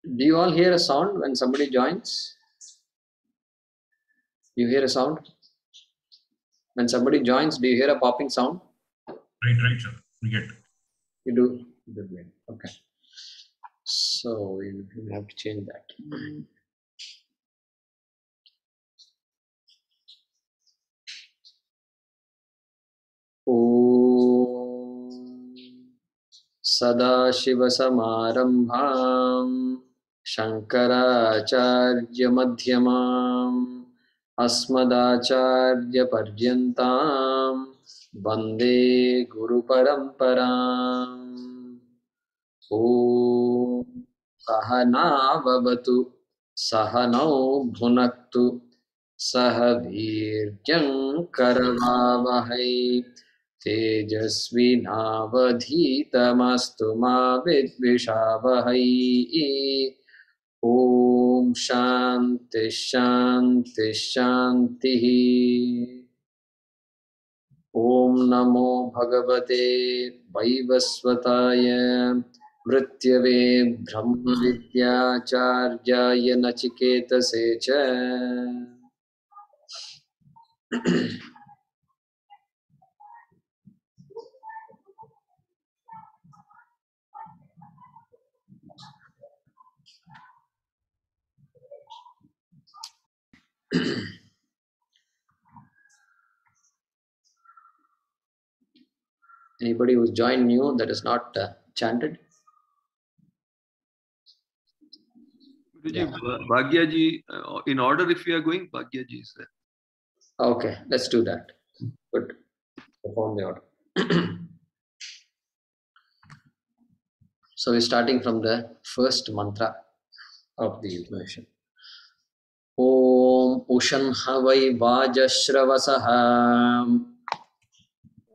Do you all hear a sound when somebody joins? You hear a sound? When somebody joins, do you hear a popping sound? Right, sir. We get. You do? Okay. So we will have to change that. Om Sadashivasamarambham Shankaracharya Madhyamam Asmadacharya Paryantam Vande Guru Paramparam. Om Sahana Vavatu Sahanau Bhunaktu Sahavirjam Karavavahai Tejasvinavadhitamastu ma vidvishavahai. Om Shanti Shanti Shanti. Om Namo Bhagavate Vaivasvataya Mrityave Brahma Vidyacharjaya Nachiketase cha. Anybody who's joined new that is not chanted? Yeah. Bhagyaji, in order if we are going, Bhagyaji is there. Okay, let's do that. Good. Perform the order. So we're starting from the first mantra of the Upanishad. Om Ushanhavai Vajashravasaham.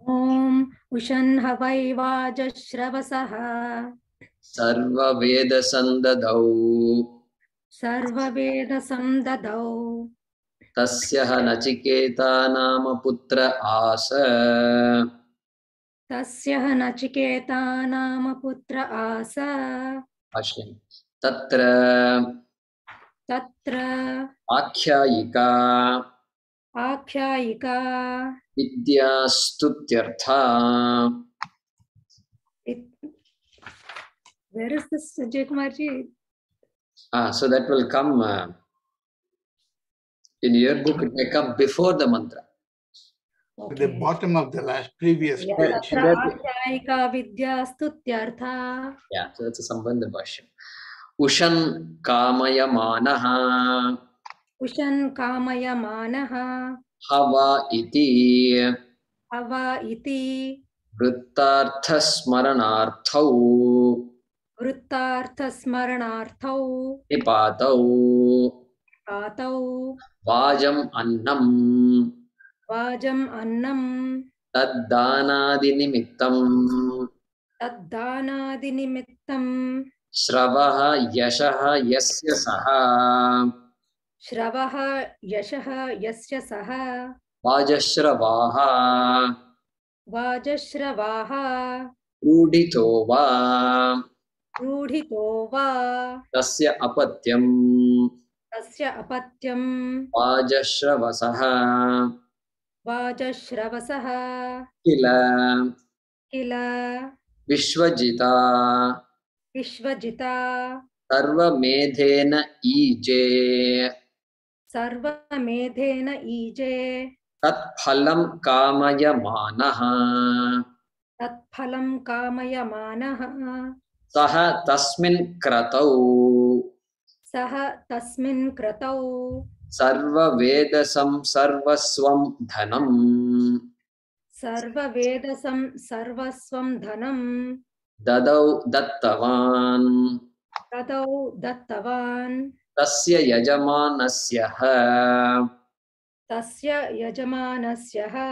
Om Ushanhavai Vajashravasah. Sarva Veda Sandadau. Sarva Veda Sandadau. Tasyaha Nachiketa Nama Putra Asa. Tasyaha Nachiketa Nama Putra Asa. Ashwin. Tatra. Tatra. Akhyayika. Akhyayika. Vidya Stutyartha. Where is this, Jayakumar ji? So that will come in your book. It may come before the mantra. At the bottom of the last previous page. Akhyayika Vidya Stutyartha. Yeah, so that's a Sambandha Bhashya. Ushan Kamaya Manaha. Ushan Kamaya Manaha. Hava iti. Hava iti. Vrittartha Smaranarthau. Vrittartha Smaranarthau. Nipatau. Patau. Vajam Annam. Vajam Annam. Taddanadi Nimittam. Taddanadi Nimittam. Shravaha Yashaha Yasya Saha. Shravaha Yashaha Yasya Saha. Vajashravaha. Vajashravaha. Rudito va. Rudhito va. Tasya apatyam. Tasya apatyam. Vajashravasah. Vajashravasah. Kila. Kila. Vishwajita. Vishvajita. Sarva medhena ije. Sarva medhena ije. Tat phalam kamaya manaha. Tat phalam kamaya manaha. Saha tasmin kratau. Saha tasmin kratau. Sarva vedasam sarvasvam dhanam. Sarva vedasam sarvasvam dhanam. Dadau dattavan. Dadau dattavan. Tasya yajamanasyaha. Tasya yajamanasyaha.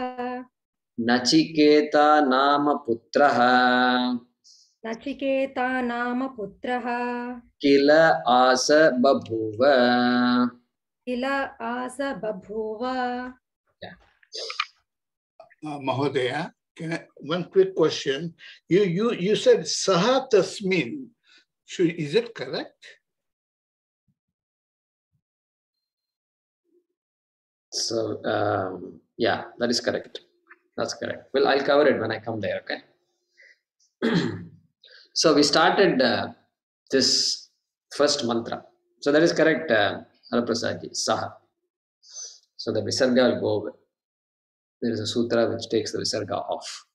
Nachiketa nama putraha. Nachiketa nama putraha. Kila asa babhuva. Kila asa babhuva. Yeah. Mahodaya, one quick question. You said Saha Tasmin. Is it correct? So, yeah, that is correct. That's correct. Well, I'll cover it when I come there, okay? So, we started this first mantra. So, that is correct, Haraprasadji, Saha. So, the Visarga will go over. There is a sutra which takes the Visarga off.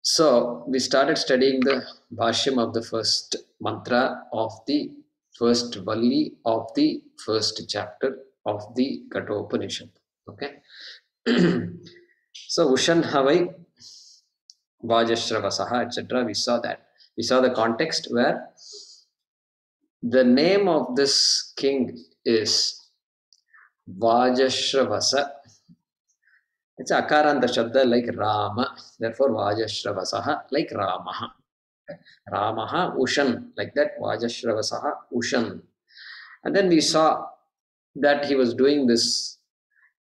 So, we started studying the Bhashyam of the first mantra of the first Valli of the first chapter of the Katha Upanishad. Okay. So, Ushan Havai, Vajashravasah, etc. We saw that. We saw the context where the name of this king is Vajashravasa. It's Akaranta Shabda like Rama. Therefore, Vajashravasah like Ramaha. Ramaha Ushan, like that, Vajashravasaha Ushan. And then we saw that he was doing this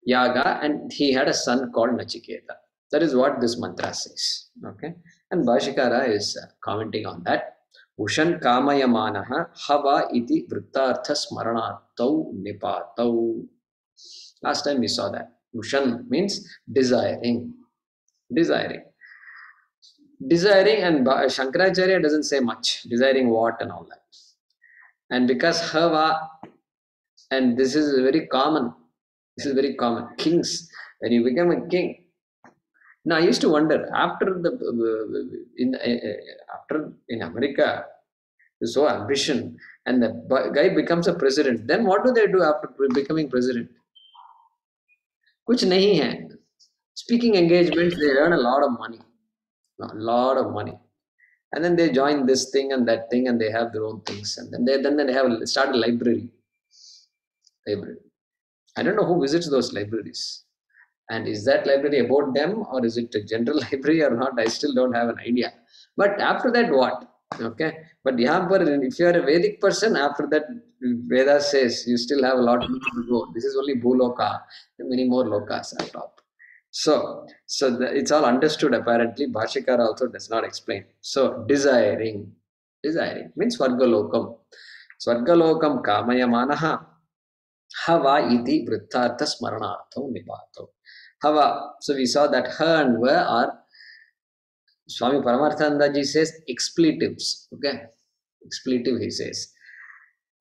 yaga and he had a son called Nachiketa. That is what this mantra says. Okay. And Bhashikara is commenting on that. Ushan kamayamanaha hava iti vrittartha smaranartau nipatau. Last time we saw that. Ushan means desiring. Desiring. Desiring, and Shankaracharya doesn't say much. Desiring what and all that. And because hava, and this is very common. This is very common. Kings, when you become a king. Now I used to wonder, after in America, so ambition, and the guy becomes a president. Then what do they do after becoming president? Kuch nahi hai. Speaking engagements, they earn a lot of money. A lot of money. And then they join this thing and that thing, and they have their own things. And then they have start a library. I don't know who visits those libraries. And is that library about them, or is it a general library or not? I still don't have an idea. But after that, what? Okay. But if you are a Vedic person, after that, Veda says you still have a lot to go. This is only Bhuloka. Many more lokas on top. So it's all understood apparently. Bhashikara also does not explain. So desiring means Svargalokam. Svargalokam kamayamanaha hava iti vrittartha smaranartham nipato. Hava. So we saw that ha and va are, Swami Paramarthanandaji says, expletives. Okay. Expletive, he says.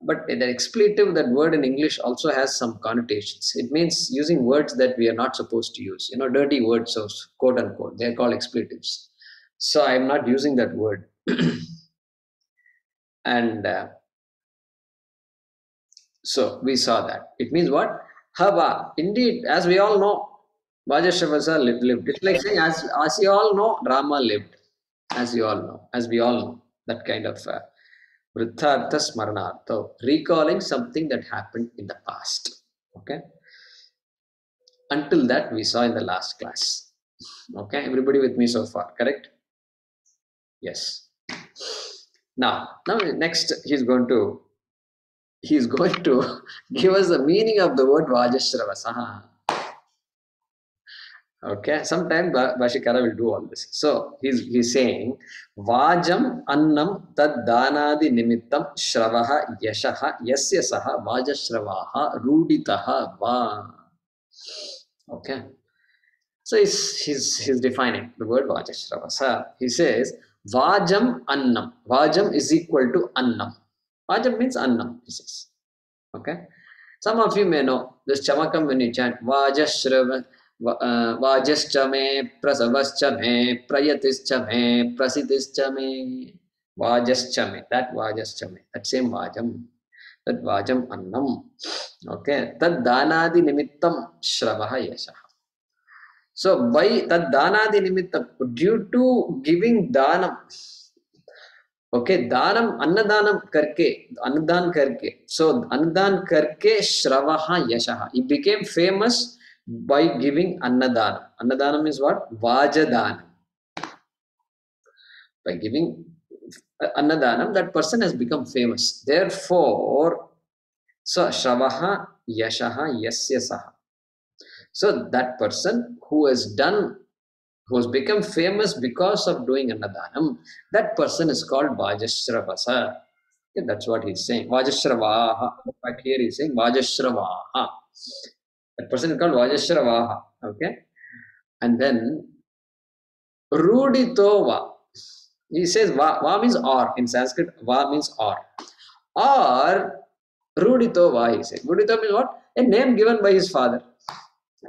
But the expletive, that word in English also has some connotations. It means using words that we are not supposed to use. Dirty words, so quote unquote. They are called expletives. So I am not using that word. And so we saw that. It means what? Hava. Indeed, as we all know, Vajashravasaha lived. It's like saying, as you all know, Rama lived. As we all know. That kind of Vrittartha Smaranartha, recalling something that happened in the past. Okay. Until that we saw in the last class. Okay. Everybody with me so far, correct? Yes. Now next he's going to give us the meaning of the word Vajashravasaha. Okay, sometime Bhashikara will do all this. So he's saying Vajam Annam Tad Danadi Nimittam Shravaha Yashaha Yasya Saha Vajashravaha Ruditaha Va. Okay. So he's defining the word Vajashravasa. He says Vajam Annam. Vajam is equal to Annam. Vajam means Annam, he says. Okay. Some of you may know this Chamakam when you chant Vajashrava. Vajascha me, prasavascha me, prayatischa me, prasitischa me, Vajascha me, that Vajascha me, that same Vajam, that Vajam Annam. Okay, Tad Danadi Nimittam Shravaha Yashaha. So by Tad Danadi Nimittam, due to giving Danam, okay, Danam, Annadanam karke, Annadan karke. So Annadan karke Shravaha Yashaha. He became famous by giving Annadanam. Annadanam is what? Vajadanam. By giving Annadanam, that person has become famous. Therefore, so Shravaha Yashaha Yasya Saha. So that person who has become famous because of doing Annadanam, that person is called Vajashravasa. Okay, that's what he's saying. Vajashravaha. In fact, here he's saying Vajashravaha. That person is called Vajashravaha. Okay. And then Ruditova. He says va means or. In Sanskrit, va means or. Or Ruditova, he said. Ruditova means what? A name given by his father,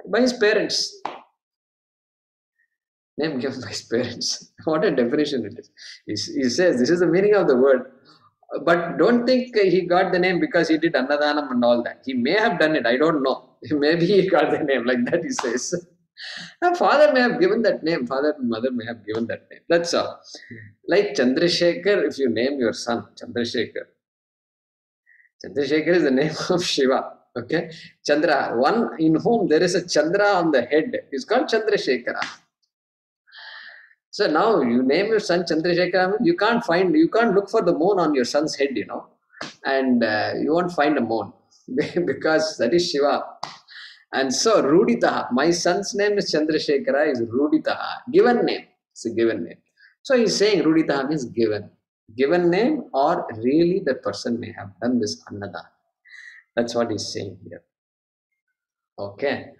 by his parents. Name given by his parents. What a definition it is. He says this is the meaning of the word. But don't think he got the name because he did Annadanam and all that. He may have done it. I don't know. Maybe he got the name like that, he says. The father may have given that name. Father and mother may have given that name. That's all. Like Chandrasekhar, if you name your son Chandrasekhar. Chandrasekhar is the name of Shiva. Okay. Chandra, one in whom there is a Chandra on the head, is called Chandrasekhara. So now you name your son Chandrasekhara, you can't look for the moon on your son's head, and you won't find a moon because that is Shiva. And so Ruditaha, my son's name is Chandrasekhara, is Ruditaha, given name. It's a given name. So he's saying Ruditaha means given name, or really the person may have done this Annada. That's what he's saying here. Okay.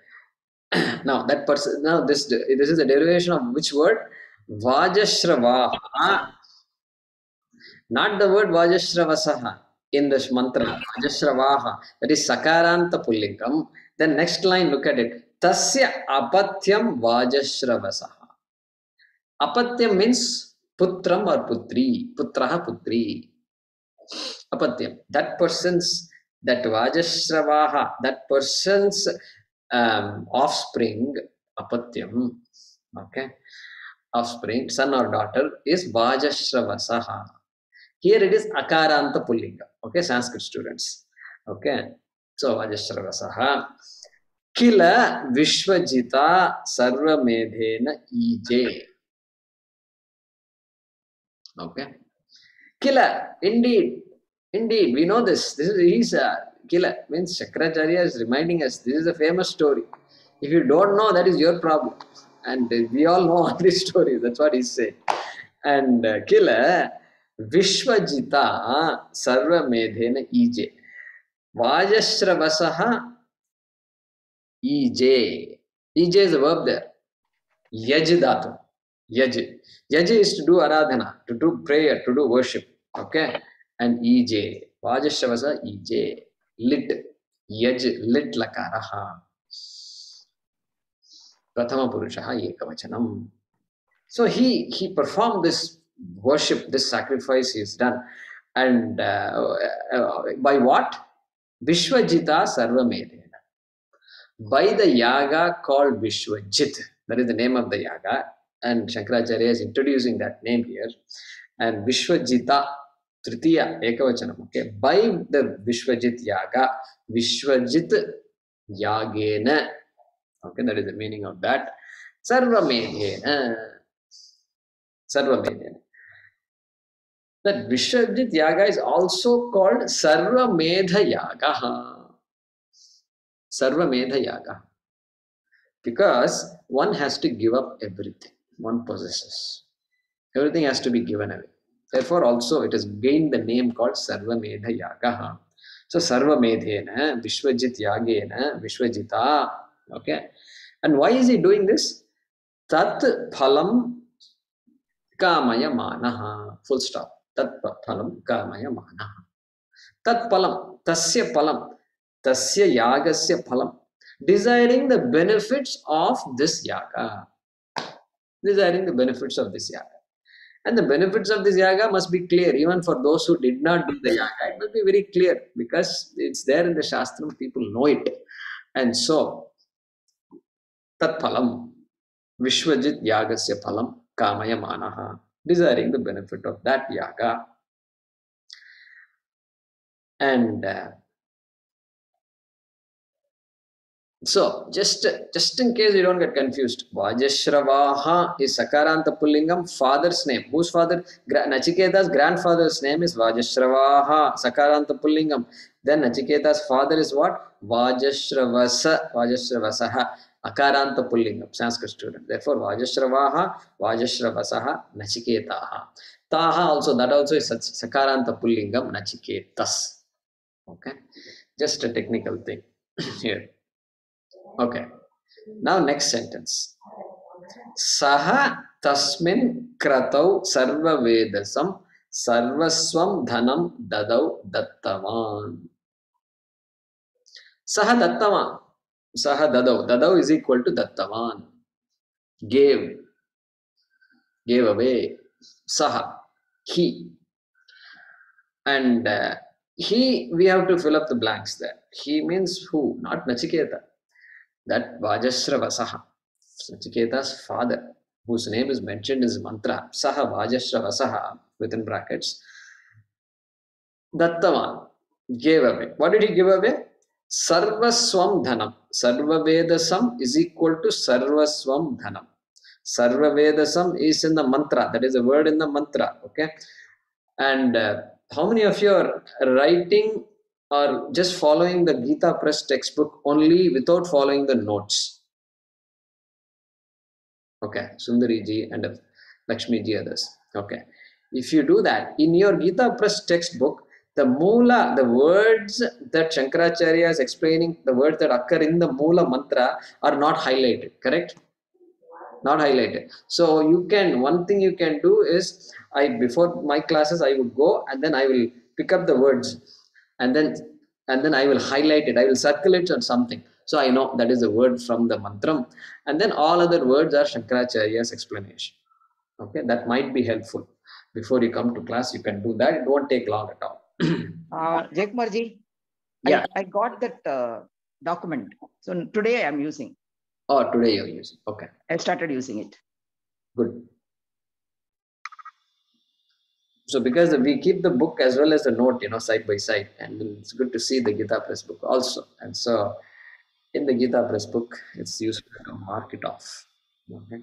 Now that person, now this is a derivation of which word? Vajashravaha. Not the word Vajashravasaha in this mantra. Vajashravaha. That is Sakaranta Pullingam. Then next line, look at it. Tasya apatyam Vajashravasaha. Apatyam means putram or putri. Putraha putri. Apatyam. That Vajashravaha, that person's offspring, apatyam, okay, offspring, son or daughter, is Vajashravasaha. Here it is Akaranta Pullinga, okay, Sanskrit students, okay. So Vajashravasaha. Kila Vishwajita Sarvamedhena Ije. Okay. Kila, indeed, we know this. He's Kila, means Shankaracharya is reminding us, this is a famous story. If you don't know, that is your problem. And we all know all these stories. That's what he's saying. And Kila Vishwajita Sarvamedhena Ije. Vajashravasaha Ije. Ije is a verb there. Yaj dhatu. Yaj. Yaj is to do aradhana, to do prayer, to do worship. Okay. And Ije. Vajashravasaha Ije. Lit. Yaj. Lit lakaraha. Prathama Purushaha Ekavachanam. So he performed this worship, this sacrifice he has done. And by what? Vishwajita Sarvamedhena. By the yaga called Vishwajit. That is the name of the yaga. And Shankaracharya is introducing that name here. And Vishwajita, Tritiya, Ekavachanam. Okay. By the Vishwajit yaga, Vishwajit yagena. Okay, that is the meaning of that. Sarvamedhena. Sarvamedhena. That Vishwajit yaga is also called Sarvamedha yaga. Sarvamedha yaga. Because one has to give up everything one possesses. Everything has to be given away. Therefore, also it has gained the name called Sarvamedha yaga. So Sarvamedhena, Vishwajit yagena, Vishwajita. Okay. And why is he doing this? Tat phalam kamaya manaha. Full stop. Tat phalam kamaya manaha. Tat phalam, tasya phalam, tasya yagasya phalam. Desiring the benefits of this yaga. Desiring the benefits of this yaga. And the benefits of this yaga must be clear, even for those who did not do the yaga. It must be very clear because it's there in the Shastram, people know it. And so, tat phalam, Vishwajit yagasya phalam, kamaya manaha. Desiring the benefit of that yaga. And so, just in case you don't get confused, Vajashravaha is Sakaranta Pullingam, father's name. Whose father? Nachiketa's grandfather's name is Vajashravaha, Sakaranta Pullingam. Then Nachiketa's father is what? Vajashravasa, Vajashravasaha, Akaranta Pullingam, Sanskrit student. Therefore, Vajashravaha, Vajashravasaha, Nachiketaha. Taha also, that also is Sakaranta Pullingam, Nachiketas. Okay, just a technical thing here. Okay. Now next sentence. Saha tasmin kratau sarva vedasam sarvaswam dhanam dadau dattavan. Saha dattavan. Saha dadau. Dadau is equal to dattavan. Gave away. Saha, he. And he, we have to fill up the blanks there. He means who? Not Nachiketa. That Vajashravasaha, Nachiketa's father, whose name is mentioned in his mantra, Saha Vajashravasaha, within brackets. Dattavan, gave away. What did he give away? Sarvaswam dhanam. Sarva vedasam is equal to sarvaswam dhanam. Sarva vedasam is in the mantra. That is a word in the mantra. Okay. And how many of you are writing or just following the Gita Press textbook only without following the notes? Okay. Sundari ji and Lakshmi ji others. Okay. If you do that, in your Gita Press textbook, the Moola, the words that Shankaracharya is explaining, the words that occur in the Moola mantra are not highlighted, correct? Not highlighted. So you can, one thing you can do is, before my classes, I would go and then I will pick up the words and then I will highlight it. I will circle it on something. So I know that is a word from the mantram. And then all other words are Shankaracharya's explanation. Okay, that might be helpful. Before you come to class, you can do that. It won't take long at all. Jayakumar ji, Yeah. I got that document. So today I am using. Oh, today you're using. Okay. I started using it. Good. So because we keep the book as well as the note, side by side, and it's good to see the Gita Press book also. And so in the Gita Press book, it's useful to mark it off. Okay.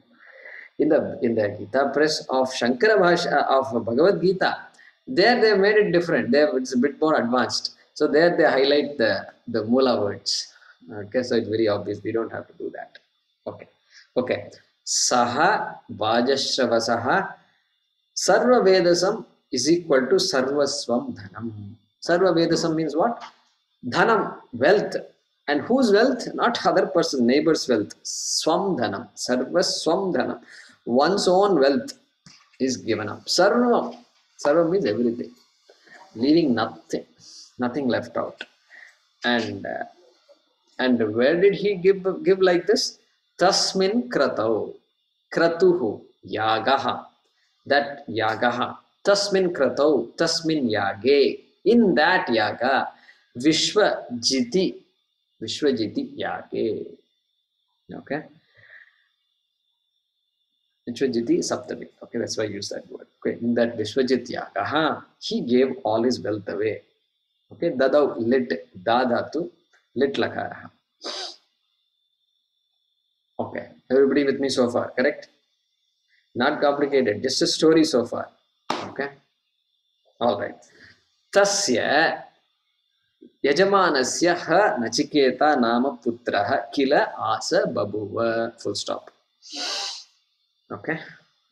In the Gita Press of Shankara Bhasha of Bhagavad Gita, there they made it different. There it's a bit more advanced. So there they highlight the Moola words. Okay, so it's very obvious. We don't have to do that. Okay. Okay. Saha Vajashravasaha Sarva Vedasam is equal to Sarvaswam Dhanam. Sarva Vedasam means what? Dhanam, wealth. And whose wealth? Not other person, neighbor's wealth. Swam Dhanam. Sarvaswam Dhanam. One's own wealth is given up. Sarva. Sarva means everything. Leaving nothing. Nothing left out. And where did he give like this? Tasmin kratau. Kratuhu. Yagaha. That yagaha. Tasmin kratau. Tasmin yage. In that yaga. Vishwajiti. Vishwajiti yage. Okay. Vishwajiti Saptami. Okay, that's why I use that word. Okay, in that Vishwajit yagaha, he gave all his wealth away. Okay, dadau lit. Dadatu lit lakaraha. Okay, everybody with me so far, correct? Not complicated, just a story so far. Okay, all right. Tasya Yajamanasya ha Nachiketa nama putraha kila asa babuva. Full stop. Okay,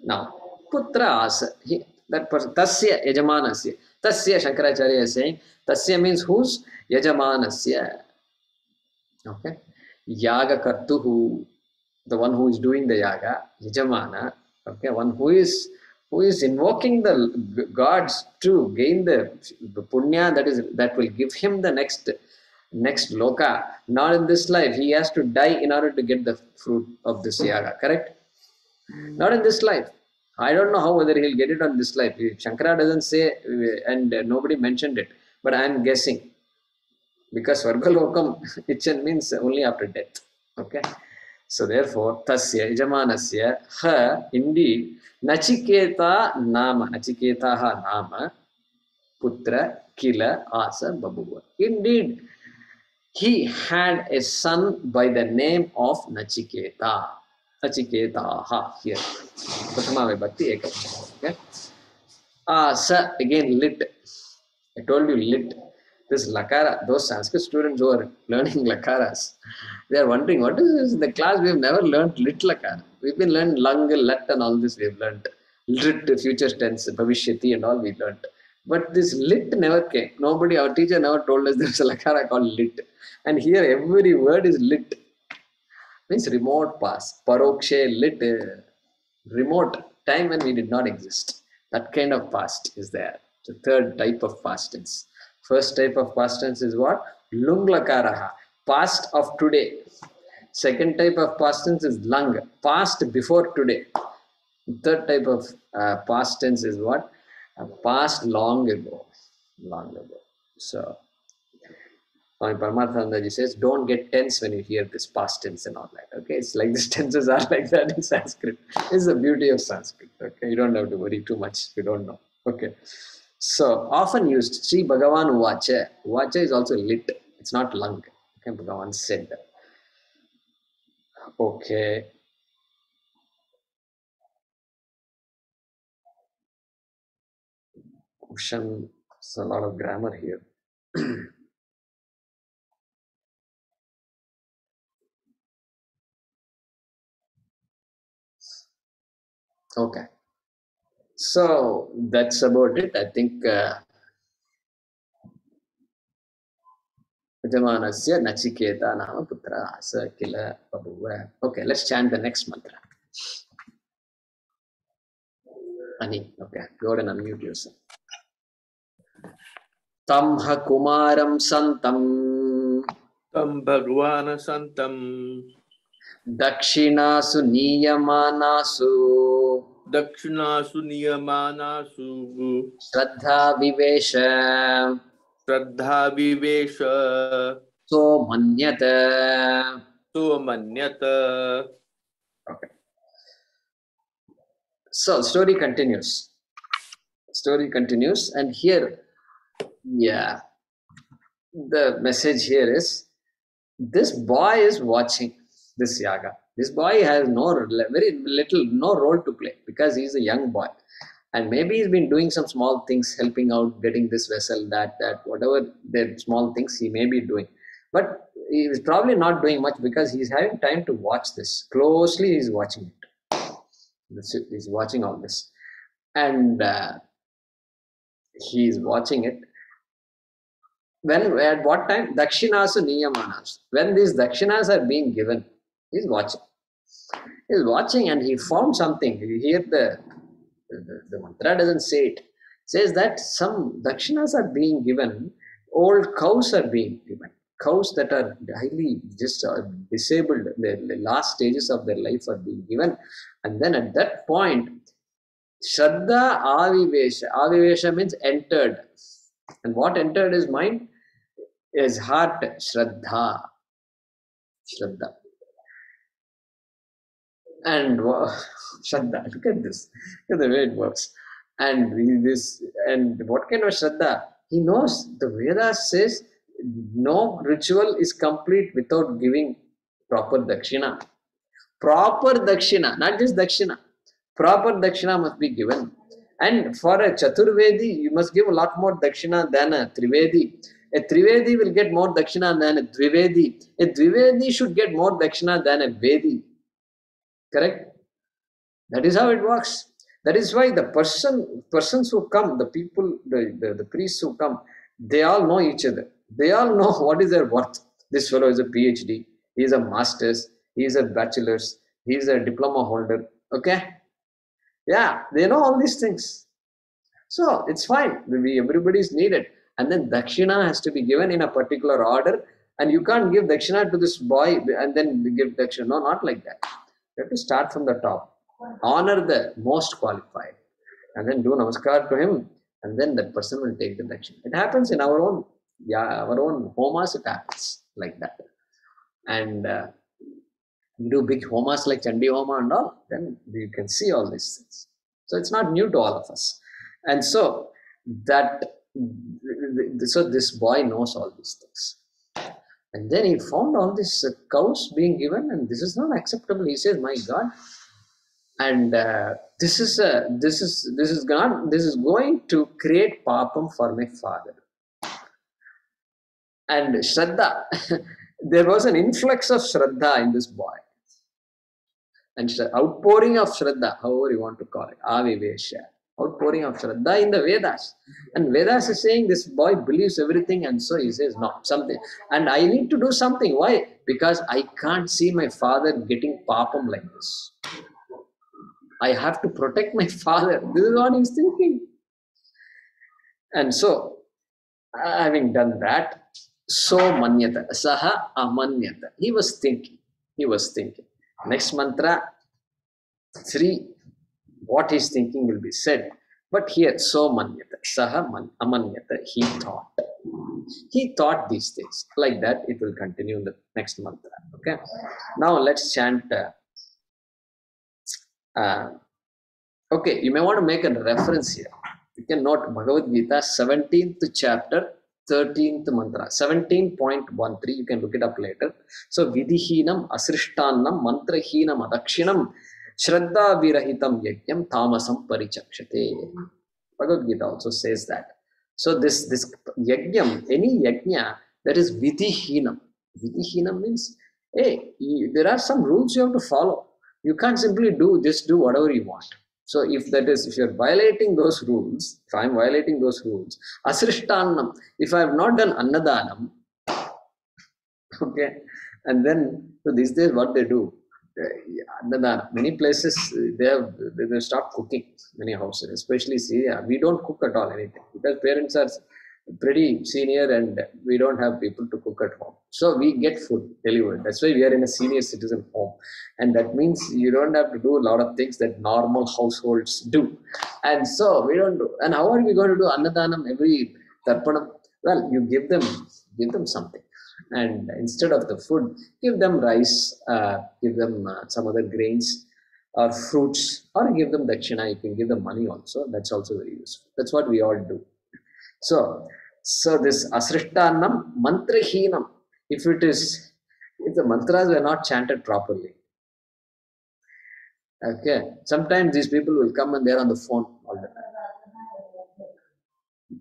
now putra asa. That person, Tasya Yajamanasya. Tasya, Shankaracharya is saying, Tasya means whose? Yajamanasya. Okay, Yaga Kartuhu. The one who is doing the yaga, Yajamana, okay, one who is invoking the gods to gain the punya that will give him the next loka. Not in this life. He has to die in order to get the fruit of this yaga, correct? Not in this life. I don't know whether he'll get it on this life. Shankara doesn't say, and nobody mentioned it, but I am guessing. Because Svargalokam, it means only after death. Okay. So therefore, Tasya Yajamanasya ha, indeed, Nachiketa nama, Putra Kila Asa Babuva. Indeed, he had a son by the name of Nachiketa. Nachiketaha here. Prathama Vibhakti Ekavachana. Okay. Asa, again lit. I told you lit. This lakara, those Sanskrit students who are learning lakaras, they are wondering, what is this? In the class, we have never learned lit lakara. We've been learning lang, lat and all this we have learned. Lit, future tense, bhavishyati and all we learned. But this lit never came. Nobody, our teacher never told us there is a lakara called lit. And here every word is lit. means remote past. Parokshe lit, remote time when we did not exist. That kind of past is there. The third type of past tense. First type of past tense is what? Lunglakaraha, past of today. Second type of past tense is lung, past before today. Third type of past tense is what? Past long ago. Long ago. So, Swami Paramarthanandaji says, don't get tense when you hear this past tense and all that. Okay, it's like these tenses are like that in Sanskrit. It's the beauty of Sanskrit. Okay, you don't have to worry too much if you don't know. Okay, so often used. Sri Bhagavan Uvacha. Uvacha is also lit. It's not lung. Okay, Bhagavan said that. Okay. Question. There's a lot of grammar here. Okay. So that's about it. I think Yajamanasya Nachiketa Nama Putra Asa Kila Babuva. Okay, let's chant the next mantra. Ani, okay, go ahead and unmute yourself. Tamha Kumaram Santam Tam Bhagavana Santam Dakshinasu Niyamanasu Dakshinasu Niyamanasu Shraddha Vivesha Shraddha Vivesha So Manyata. Manyata. Okay. So story continues. Story continues, and here, yeah, the message here is this boy is watching this yaga. This boy has very little, no role to play because he's a young boy, and maybe he's been doing some small things, helping out, getting this vessel, that, whatever the small things he may be doing, but he's probably not doing much because he's having time to watch this closely. He's watching it. He's watching all this, and he's watching it. When, at what time? Dakshinasu Niyamanas. When these dakshinas are being given, he's watching. He's watching, and he found something. You hear the mantra doesn't say it. It says that some dakshinas are being given, old cows are being given. Cows that are highly just disabled, the last stages of their life are being given. And then at that point, Shraddha Avivesha. Avivesha means entered. And what entered his mind? His heart, Shraddha. Shraddha. And Shraddha, look at this. Look at the way it works. And what kind of Shraddha? He knows the Vedas says no ritual is complete without giving proper dakshina. Proper dakshina, not just dakshina. Proper dakshina must be given. And for a Chaturvedi, you must give a lot more dakshina than a Trivedi. A Trivedi will get more dakshina than a Dvivedi. A Dvivedi should get more dakshina than a Vedi. Correct? That is how it works. That is why the persons who come, the people, the priests who come, they all know each other. They all know what is their worth. This fellow is a PhD. He is a master's. He is a bachelor's. He is a diploma holder. Okay? Yeah, they know all these things. So it's fine. Everybody is needed. And then dakshina has to be given in a particular order. And you can't give dakshina to this boy and then give dakshina. No, not like that. You have to start from the top. Honor the most qualified. And then do namaskar to him. And then that person will take the dakshina. It happens in our own homas, it happens like that. And you do big homas like Chandi Homa and all, then you can see all these things. So it's not new to all of us. And so this boy knows all these things. And then he found all these cows being given, and this is not acceptable. He says, "My God!" And this is going to create papam for my father. And Shraddha, there was an influx of Shraddha in this boy. And outpouring of Shraddha, however you want to call it, Avivesha. outpouring of Shraddha in the Vedas. And Vedas is saying this boy believes everything, and so he says, no, something. And I need to do something. Why? Because I can't see my father getting papam like this. I have to protect my father. This is what he's thinking. And so, having done that, so manyata, saha amanyata. He was thinking. Next mantra, 3, what he's thinking will be said. But here, so manyata, saha amanyata, he thought these things. Like that, it will continue in the next mantra. Okay. Now let's chant. Okay, you may want to make a reference here. You can note Bhagavad Gita, 17th chapter, 13th mantra, 17.13. You can look it up later. So, Vidihinam asrishtannam mantrahinam adakshinam shraddha virahitam yajnam tamasam parichakshate. Bhagavad Gita also says that. So, this yajnam, any yajna that is vidihinam. Vidihinam means, hey, there are some rules you have to follow. You can't simply do whatever you want. So if you're violating those rules, if I'm violating those rules, asrishtannam, if I have not done annadanam, okay, and then so these days what they do, annadanam, many places they stop cooking, many houses, especially Syria, we don't cook at all anything because parents are pretty senior and we don't have people to cook at home. So we get food delivered. That's why we are in a senior citizen home. And that means you don't have to do a lot of things that normal households do. And so we don't do. And how are we going to do Annadanam every Tarpanam? Well, you give them something. And instead of the food, give them rice, give them some other grains or fruits, or give them dakshina. You can give them money also. That's also very useful. That's what we all do. So this asrishtannam mantrahinam, if the mantras were not chanted properly, okay, sometimes these people will come and they're on the phone all the time.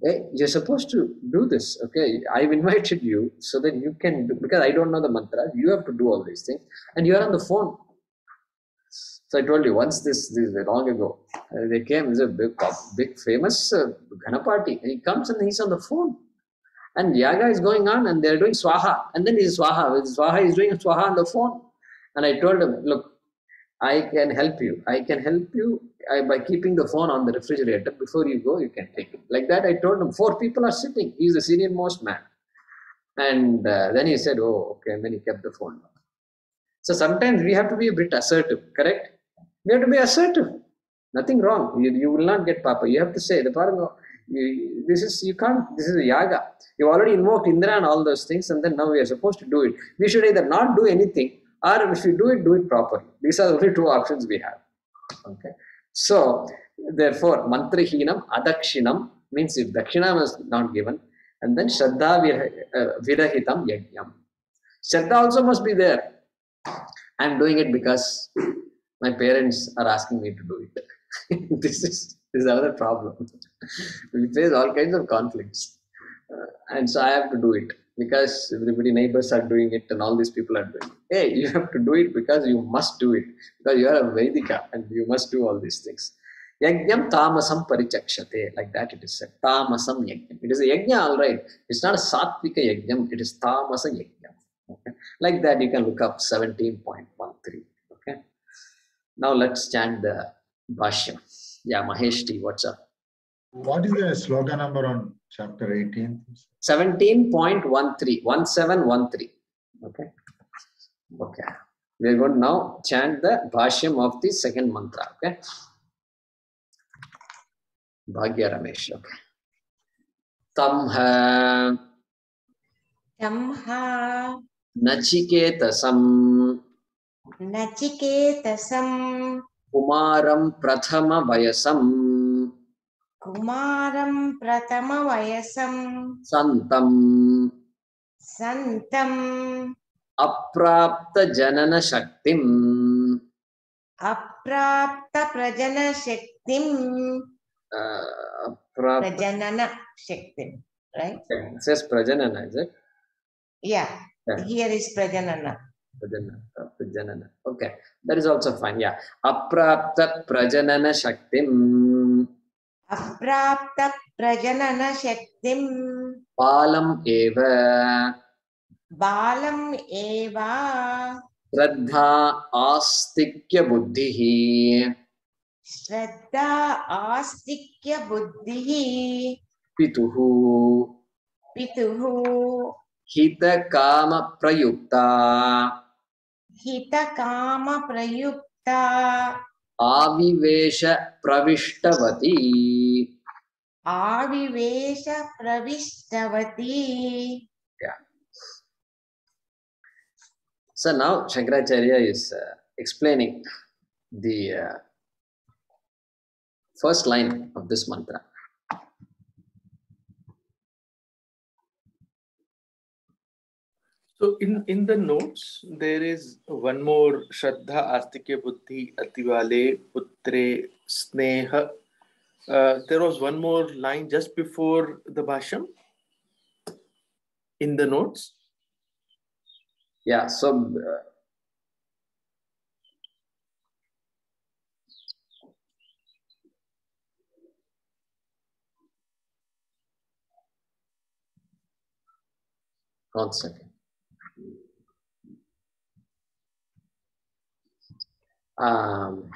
Hey, you're supposed to do this, okay? I've invited you so that you can do, because I don't know the mantra, you have to do all these things, and you're on the phone. So I told you once this long ago, they came, there's a big famous Ganapati. He comes and he's on the phone. And yaga is going on and they're doing swaha. And then he's swaha. He's doing swaha on the phone. And I told him, look, I can help you. By keeping the phone on the refrigerator. Before you go, you can take it. Like that, I told him, 4 people are sitting. He's the senior most man. And then he said, oh, okay. And then he kept the phone. So sometimes we have to be a bit assertive, correct? We have to be assertive. Nothing wrong. You will not get papa. You have to say, this is a yaga. You already invoked Indra and all those things, and then now we are supposed to do it. We should either not do anything, or if you do it properly. These are the only 2 options we have. Okay. So, therefore, mantrahinam adakshinam means if dakshina was not given, and then shraddha virahitam yajnam. Shraddha also must be there. I am doing it because my parents are asking me to do it. This is another problem. We face all kinds of conflicts. And so I have to do it because everybody, neighbors are doing it and all these people are doing it. Hey, you have to do it because you must do it. Because you are a Vedika and you must do all these things. Yajnam tamasam parichakshate. Like that it is said. Tamasam yajnam. It is a yajna, all right. It's not a sattvika yajnam. It is tamasa yajnam. Okay. Like that you can look up 17.13. Okay. Now let's chant the Bhashyam. Yeah, Mahesh T, what's up? What is the sloka number on chapter 18? 17.13, 1713. Okay. Okay. We are going to now chant the Bhashyam of the second mantra. Okay. Bhagya Ramesh. Okay. Tamha Nachiketasam Kumaram Prathama Vayasam Santam Aprapta Janana Shaktim right? It says Prajanana, is it? Yeah. Here is Prajanana. Prajanana. Okay, that is also fine. Yeah. Aprapta Prajanana Shaktim Aprapta prajanana shaktim balam eva Shraddha astikya buddhihi Shraddha astikya buddhihi pituhu hita kama prayukta avivesha pravishhtavati. Yeah. So now Shankaracharya is explaining the first line of this mantra. So in the notes, there is one more Shraddha Astikya Buddhi Ativale Putre Sneha. There was one more line just before the Bhasham in the notes. Yeah, so one second.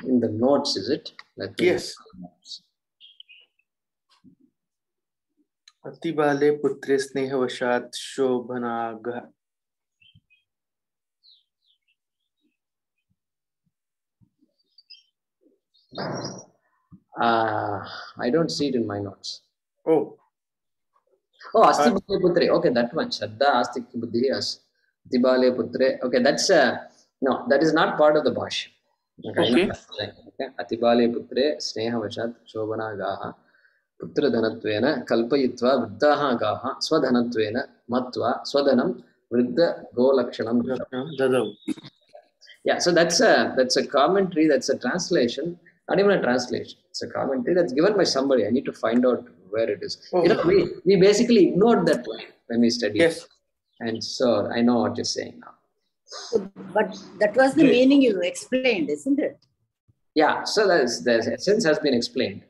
In the notes, is it? Yes. Atibale Putre Sneha Vashat Shobhanagha. I don't see it in my notes. Oh, Asti Bale Putre. Okay, that one. Shraddha Astik Buddhi Asti Bale Putre. Okay, that's no, that is not part of the Bhashya. Okay. Ati Bale Putre Sneha Vashat Shobhana Gaha Putra Dhanatvena Kalpayitva Vriddaha Gaha Swadhanatvena Matva Swadhanam Vridda Golakshanam Dadav. Yeah, so that's a commentary, that's a translation, not even a translation. It's a commentary that's given by somebody. I need to find out where it is. Oh. You know, we basically ignored that line when we studied. Yes. And so I know what you're saying now. But that was the meaning you explained, isn't it? Yeah, so the essence has been explained.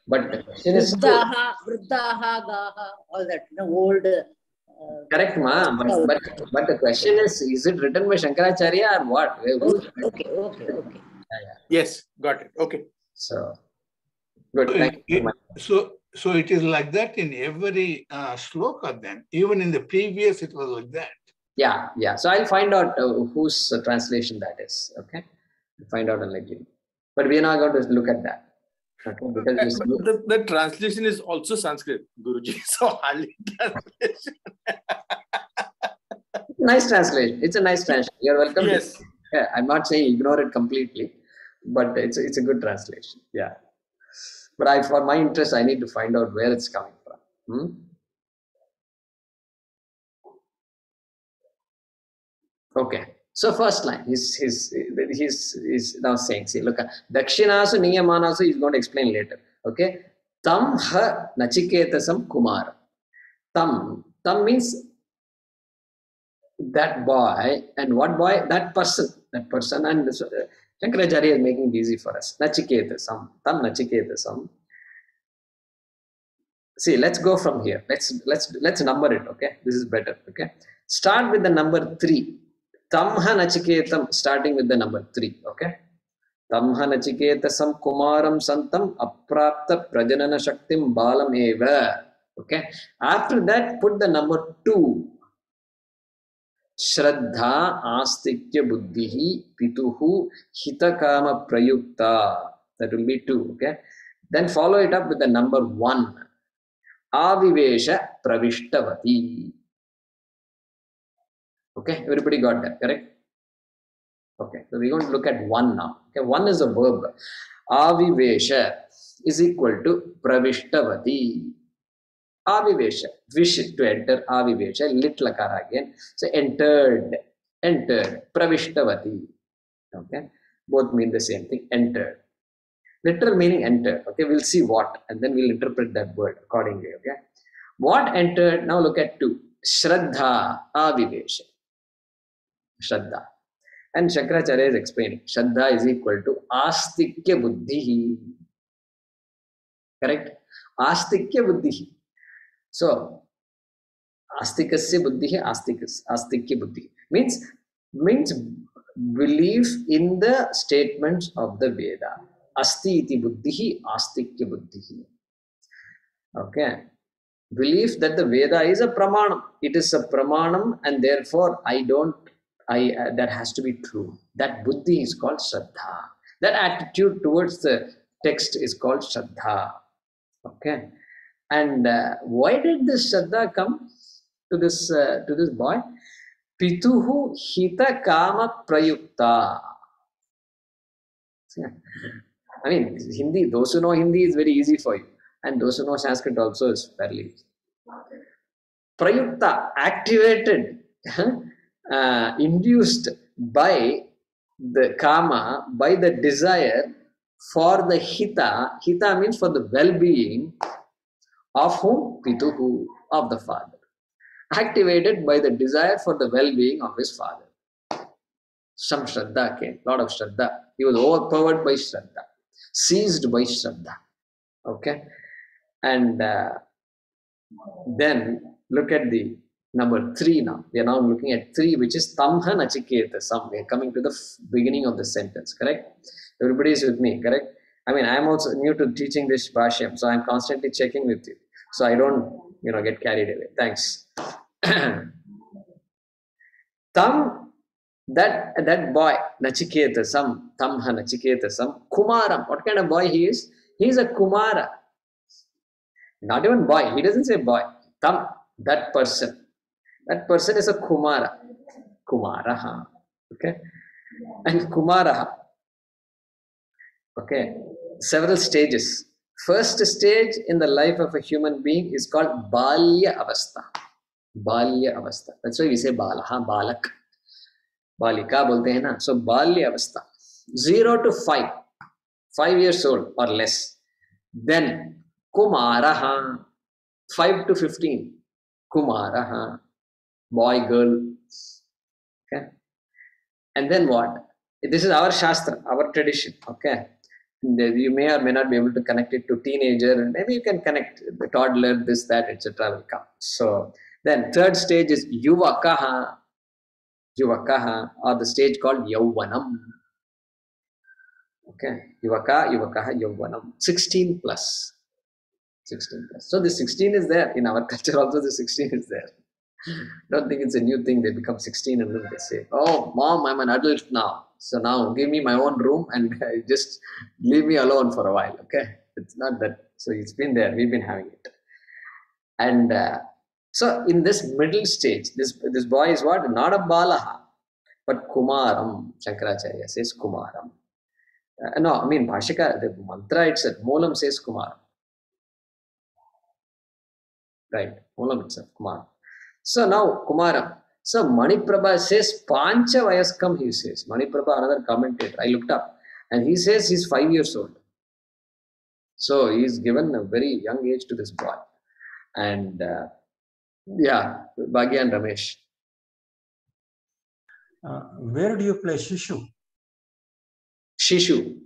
But the question is Vriddaha, Gaha, all that, old. Correct, ma. But the question is it written by Shankaracharya or what? Okay. Yeah. Yes, got it. Okay. So, good. Thank you. So it is like that in every sloka then. Even in the previous, it was like that. Yeah. So I'll find out whose translation that is. Okay. I'll find out and let you know. But we are not going to look at that. Okay, because the translation is also Sanskrit, Guruji. So hardly translation. Nice translation. It's a nice translation. You're welcome. Yes. Yeah, I'm not saying ignore it completely, but it's a good translation. Yeah. But for my interest, I need to find out where it's coming from. Okay. So first line, he's now saying, see, look, Dakshinasu Niyamanasu is going to explain later. Okay. Tam ha nachiketasam kumara. Tam means that boy, and what boy? That person, and Shankaracharya is making it easy for us. Nachiketasam, tam nachiketasam. See, let's go from here. Let's number it. Okay, this is better. Okay, start with the number 3. Tamha nachiketam, starting with the number 3. Okay, tamha nachiketasam kumaram santam aprapta prajanana shaktim balam eva. Okay, after that put the number 2. Shraddha astikya buddhihi pituhu hitakama prayukta. That will be 2. Okay, then follow it up with the number 1. Avivesha pravishhtavati. Okay, everybody got that, correct? Okay, so we're going to look at 1 now. Okay, 1 is a verb. Avivesha is equal to pravishhtavati. Avivesha, wish to enter, avivesha, lit lakara again. So entered, pravishhtavati. Okay, both mean the same thing, entered. Literal meaning entered. Okay, we'll see what, and then we'll interpret that word accordingly. Okay, what entered? Now look at 2. Shraddha avivesha. Shraddha. And Shankaracharya is explaining. Shraddha is equal to astikya buddhi. Correct? Astikya buddhi. So, astikasya buddhi, astikya buddhi means belief in the statements of the Veda. Asti iti buddhi, astikya buddhi. Okay. Belief that the Veda is a pramanam. It is a pramanam, and therefore that has to be true. That buddhi is called Shraddha. That attitude towards the text is called Shraddha. Okay. And why did this Shraddha come to this boy? Pituhu hita kama prayukta. I mean, Hindi, those who know Hindi is very easy for you. And those who know Sanskrit also is fairly easy. Prayukta, activated, induced by the kama, by the desire for the hita. Hita means for the well-being of whom? Pituhu, of the father. Activated by the desire for the well-being of his father. Some Shraddha came, lot of Shraddha. He was overpowered by Shraddha, seized by Shraddha. Okay? And then look at the number 3 now. We are now looking at 3, which is Tamha Nachiketa. We are coming to the beginning of the sentence, correct? Everybody is with me, correct? I mean, I am also new to teaching this Bhashyam, so I am constantly checking with you. So I don't, get carried away. Thanks. Tam, that boy, Nachiketasam, Tamha Nachiketasam, Kumaram. What kind of boy he is? He is a Kumara. Not even boy. He doesn't say boy. Tam, that person. That person is a Kumara. Kumaraha. Okay. And Kumaraha. Okay. Several stages. First stage in the life of a human being is called Balya Avastha. Balya Avastha. That's why we say Balaha, Balak. Balika bolte hai na. So Balya Avastha. 0 to 5. 5 years old or less. Then Kumaraha. 5 to 15. Kumaraha. Boy, girl. Okay. And then what? This is our Shastra, our tradition. Okay. You may or may not be able to connect it to teenager, and maybe you can connect the toddler, this, that, etc. will come. So then third stage is Yuvakaha, or the stage called Yauvanam. Okay, Yuvakaha, Yauvanam. 16 plus. 16 plus. So the 16 is there. In our culture also the 16 is there. Don't think it's a new thing. They become 16 and then they say, oh, mom, I'm an adult now. So now give me my own room and just leave me alone for a while. Okay. It's not that. So it's been there. We've been having it. And so in this middle stage, this boy is what? Not a Balaha, but Kumaram. Shankaracharya says Kumaram. No, I mean Bhashika, the mantra itself, Moolam says Kumaram. Right. Moolam itself, Kumaram. So now Kumaram. So Maniprabha says Pancha Vayaskam, he says. Maniprabha, another commentator, I looked up. And he says he's 5 years old. So he's given a very young age to this boy. And Bhagya and Ramesh. Where do you play Shishu? Shishu.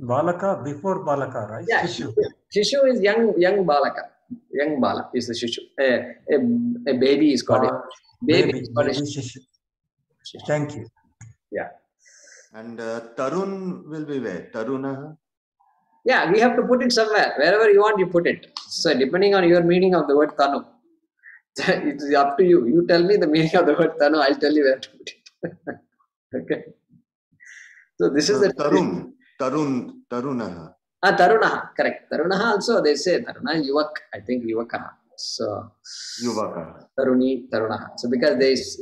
Balaka before Balaka, right? Yeah, Shishu is young Balaka. Young Bala is the Shishu. A baby is called baby Shishu. Thank you. Yeah. And Tarun will be where? Taruna? Yeah, we have to put it somewhere. Wherever you want, you put it. So depending on your meaning of the word Tanu. It is up to you. You tell me the meaning of the word Tanu, I'll tell you where to put it. Okay. So this is the Tarunaha. Tarunaha, correct. Tarunaha also, they say Taruna, Yuvak, I think Yuvakaha. So Yuvaka. Taruni, Tarunaha. So because it's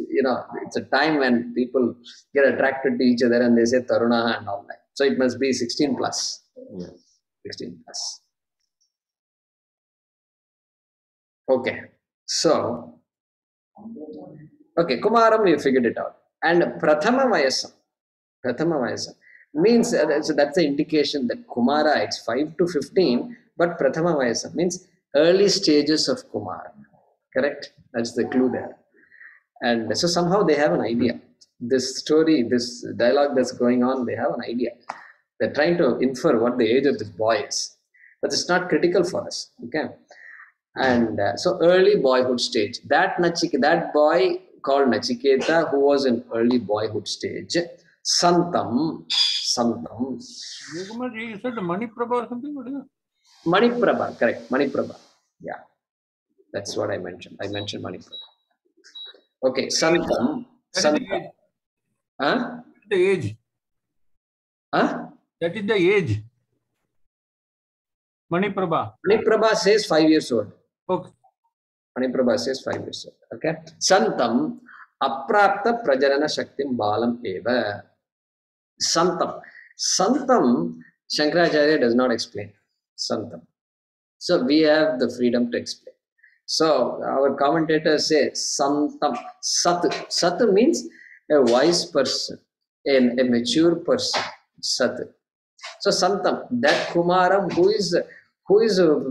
a time when people get attracted to each other and they say Tarunaha and all that. So it must be 16 plus. Yes. 16 plus. Okay. So, Kumaram, we figured it out. And Prathama Vayasam means, so that's the indication that Kumara, it's 5 to 15, but Prathama Vayasam means early stages of Kumara. Correct? That's the clue there. And so somehow they have an idea. This story, this dialogue that's going on, they have an idea. They're trying to infer what the age of this boy is. but it's not critical for us. Okay, and so early boyhood stage. That boy called Nachiketa, who was in early boyhood stage, Santam. Jayakumar, you said Maniprabha or something? What is it? Maniprabha, correct. Maniprabha. Yeah, that's what I mentioned. I mentioned Maniprabha. Okay, Santam. Santam. Huh? The age. Huh? That is the age. Maniprabha. Maniprabha says 5 years old. Okay. Maniprabha says 5 years old. Okay. Santam aprapta prajarana shaktim balam eva. Santam. Santam, Shankaracharya does not explain. Santam. So we have the freedom to explain. So our commentators say Santam. Sat. Sat means a wise person, a mature person. Sat. So Santam, that Kumaram who is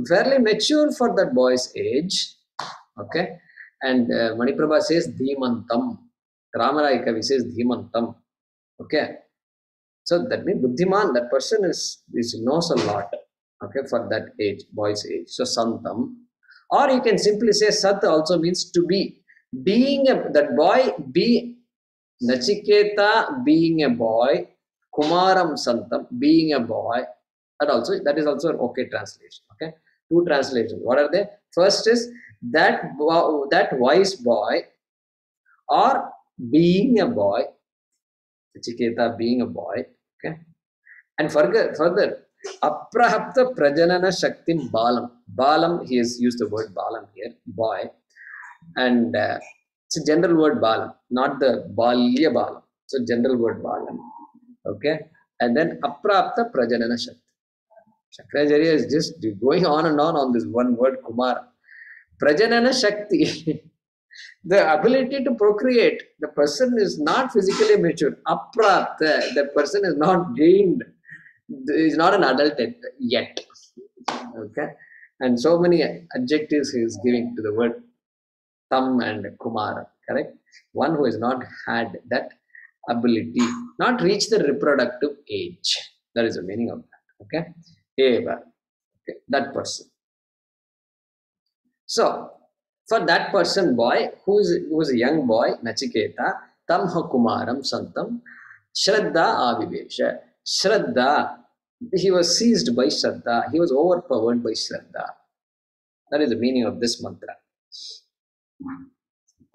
fairly mature for that boy's age. Okay. And Maniprabha says Dhimantam. Ramarai Kavi says Dhimantam. Okay. So that means Buddhiman, that person knows a lot. Okay, for that age, boy's age. So Santam. Or you can simply say Sat also means to be. Being that boy, be Nachiketa being a boy, Kumaram Santam being a boy. That is also an okay translation. Okay, two translations. What are they? First is that wise boy, or being a boy, Nachiketa being a boy. Okay, and further, Aprahapta prajanana shaktim balam. Balam, he has used the word balam here, boy, and it's a general word balam, not the balya balam. It's a general word balam. Okay, and then aprapta prajanana shakti. Shankaracharya is just going on this one word Kumara. Prajanana Shakti, the ability to procreate, the person is not physically mature. Aprapta, the person is not gained, is not an adult yet. Okay, and so many adjectives he is giving to the word Tam and Kumara. Correct? One who has not had that ability, not reached the reproductive age. That is the meaning of that. Okay. Eva, okay, that person. So, for that person, boy, who is a young boy, Nachiketa, Tamha Kumaram Santam, Shraddha Avivesha. Shraddha, he was seized by Shraddha, he was overpowered by Shraddha. That is the meaning of this mantra.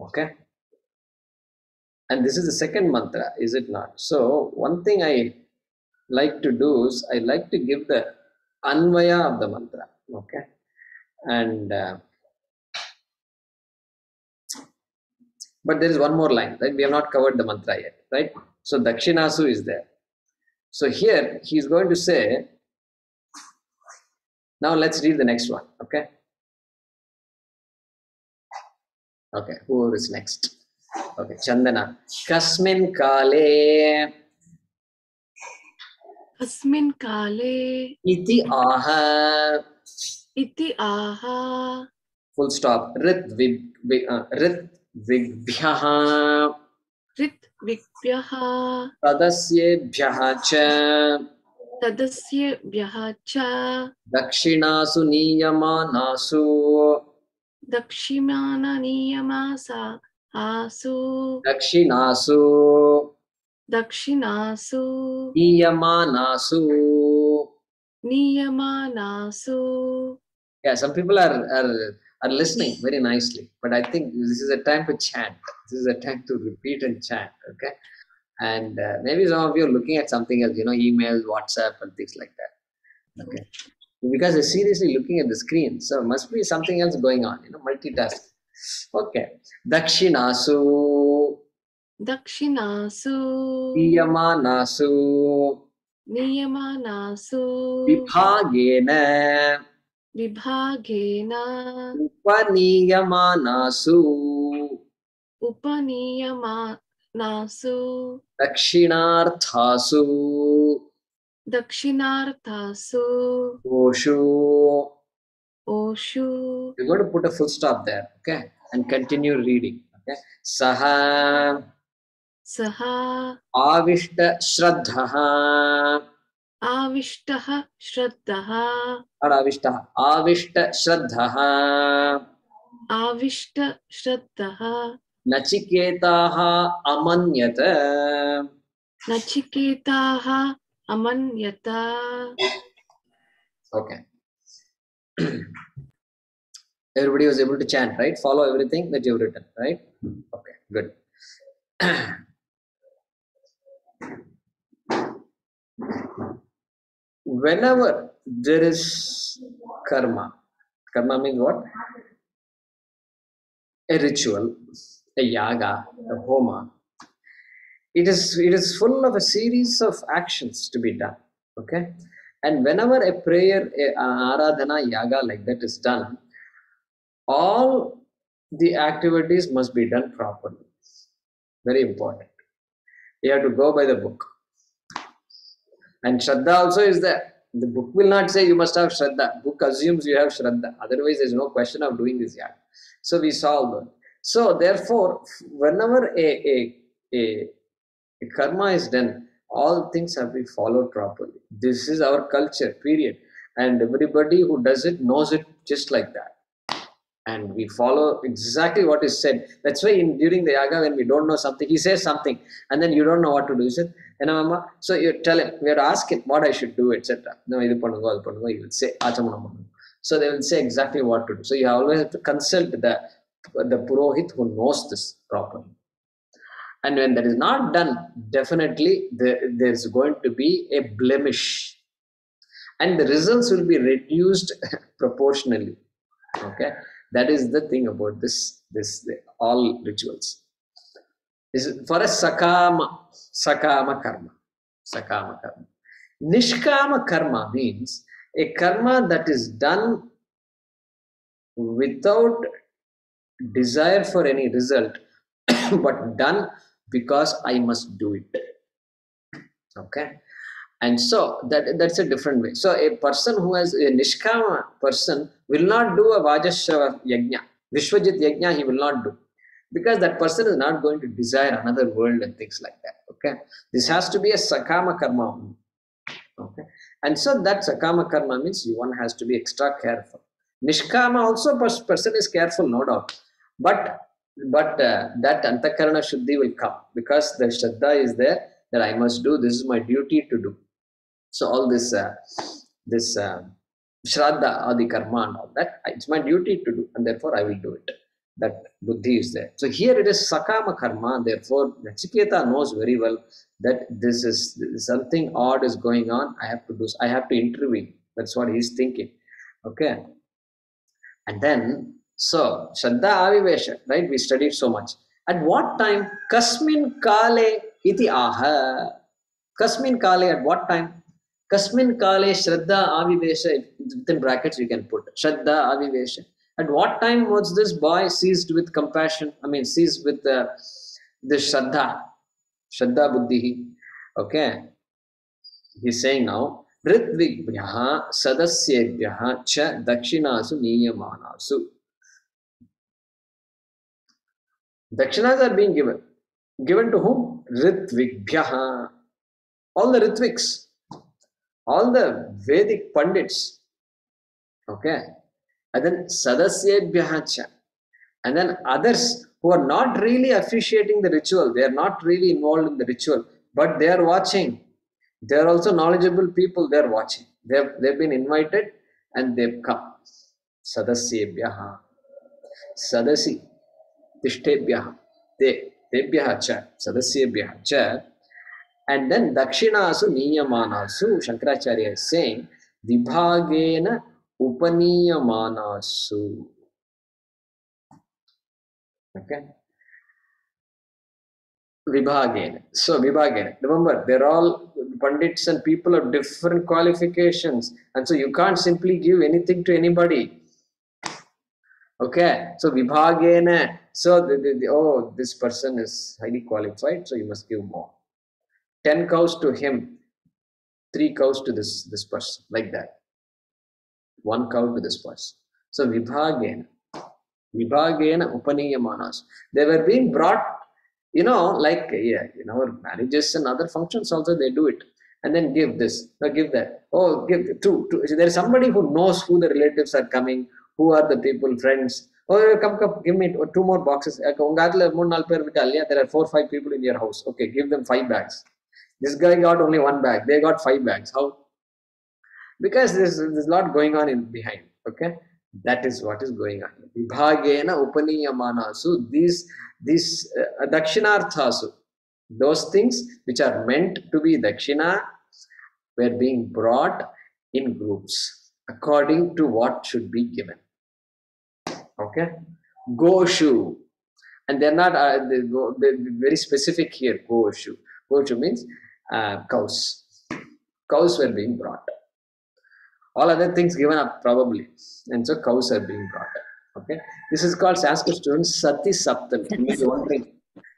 Okay. And this is the second mantra, is it not? So, one thing I like to do is, I like to give the Anvaya of the mantra, okay, and but there is one more line, right? We have not covered the mantra yet, right? So Dakshinasu is there. So here he is going to say. Now let's read the next one, okay? Okay, who is next? Okay, Chandana. Kasmin Kale. Asmin kale Iti aha. Full stop. Rit vigbhyaha. Rit vigbhyaha. Tadasyebhyaha cha. Tadasyebhyaha cha. Dakshinasu niyamanasu. Dakshimana niyamasa asu. Dakshinasu. Niyamanasu. Yeah, some people are listening very nicely, but I think this is a time to chant. This is a time to repeat and chant. Okay, and maybe some of you are looking at something else, emails, WhatsApp, and things like that. Okay, because they're seriously looking at the screen, so must be something else going on. Multitasking. Okay, Dakshinasu. Niyamanasu. Vibhagena. Upaniyamanasu. Dakshinarthasu. Oshu. You're going to put a full stop there, okay, and continue reading. Okay, Saha. Saha. Avishta Shraddhaha. Avishtaha Shraddhaha. Avishtaha. Avishta Shraddhaha. Avishta Shraddhaha. Nachiketaha Amanyata. Nachiketaha Amanyata. Okay. Everybody was able to chant, right? Follow everything that you've written, right? Okay, good. Whenever there is karma means what? A ritual, a yaga, a homa. It is full of a series of actions to be done. Okay, and whenever a prayer, a aradhana, yaga like that is done, all the activities must be done properly. Very important. You have to go by the book. And Shraddha also is there. The book will not say you must have Shraddha. Book assumes you have Shraddha. Otherwise, there is no question of doing this yaga. So we solve that. So therefore, whenever a karma is done, all things have to be followed properly. This is our culture, period. And everybody who does it knows it just like that. And we follow exactly what is said. That's why during the yaga, when we don't know something, he says something, and then you don't know what to do. He said, so you tell him, we have to ask him what I should do, etc. No, he will say, so they will say exactly what to do. So you always have to consult the Purohit who knows this properly. And when that is not done, definitely there is going to be a blemish. And the results will be reduced proportionally. Okay? That is the thing about all rituals. This is for a sakama karma. Nishkama karma means a karma that is done without desire for any result, but done because I must do it. Okay? And so that's a different way. So a person who has a Nishkama person will not do a Vajashrava Yajna. Vishwajit Yajna he will not do. Because that person is not going to desire another world and things like that. Okay? This has to be a Sakama Karma. Okay? And so that Sakama Karma means one has to be extra careful. Nishkama also person is careful, no doubt. But that Antakarana Shuddhi will come. Because the Shraddha is there that I must do, this is my duty to do. So all this Shraddha or the karma and all that, it's my duty to do, and therefore I will do it. That buddhi is there. So here it is sakama karma, therefore Nachiketa knows very well that this is something odd is going on, I have to do, I have to intervene. That's what he's thinking. Okay. And then, so Shraddha Avivesha, right? We studied so much. At what time? Kasmin kale iti aha. Kasmin kale, at what time? Kasmin kale Shraddha Avivesha, within brackets you can put Shraddha Avivesha. At what time was this boy seized with compassion? Seized with the Shraddha Buddhi. Okay. He's saying now, Ritvibhyaha Sadasyebhyaha Cha Dakshinasu Niyamanasu. Dakshinas are being given. Given to whom? Ritvibhyaha. All the Ritviks. All the Vedic Pandits. Okay. And then Sadasyebhyaha. And then others who are not really officiating the ritual, they are not really involved in the ritual, but they are watching. They are also knowledgeable people, they are watching. They've been invited and they've come. Sadasyebhyaha. Sadasi. Tishtebhyaha. Tebhyaha cha. Sadasyebhyaha cha. And then Dakshinasu Niyamanasu, Shankaracharya is saying, Vibhagena Upaniyamanasu. Okay. Vibhagena. So Vibhagena. Remember, they're all Pandits and people of different qualifications. And so you can't simply give anything to anybody. Okay. So Vibhagena. So this person is highly qualified, so you must give more. 10 cows to him, 3 cows to this person, like that. 1 cow to this person. So Vibhagena Upaniyamanas. They were being brought, like in our marriages and other functions also they do it. and then give this, or give that. Oh, give two. There is somebody who knows who the relatives are coming, who are the people, friends. Oh, come, give me 2 more boxes. There are 4 or 5 people in your house. Okay, give them 5 bags. This guy got only 1 bag. They got 5 bags. How? Because there's a lot going on in behind. Okay, that is what is going on. Vibhagena upaniyamanasu. These dakshinarthasu. Those things which are meant to be dakshina were being brought in groups according to what should be given. Okay, Goshu, and they're not they're very specific here. Goshu. Goshu means cows. Cows were being brought. All other things given up probably, and so cows are being brought. Okay, this is called Sanskrit students Sati Saptami. You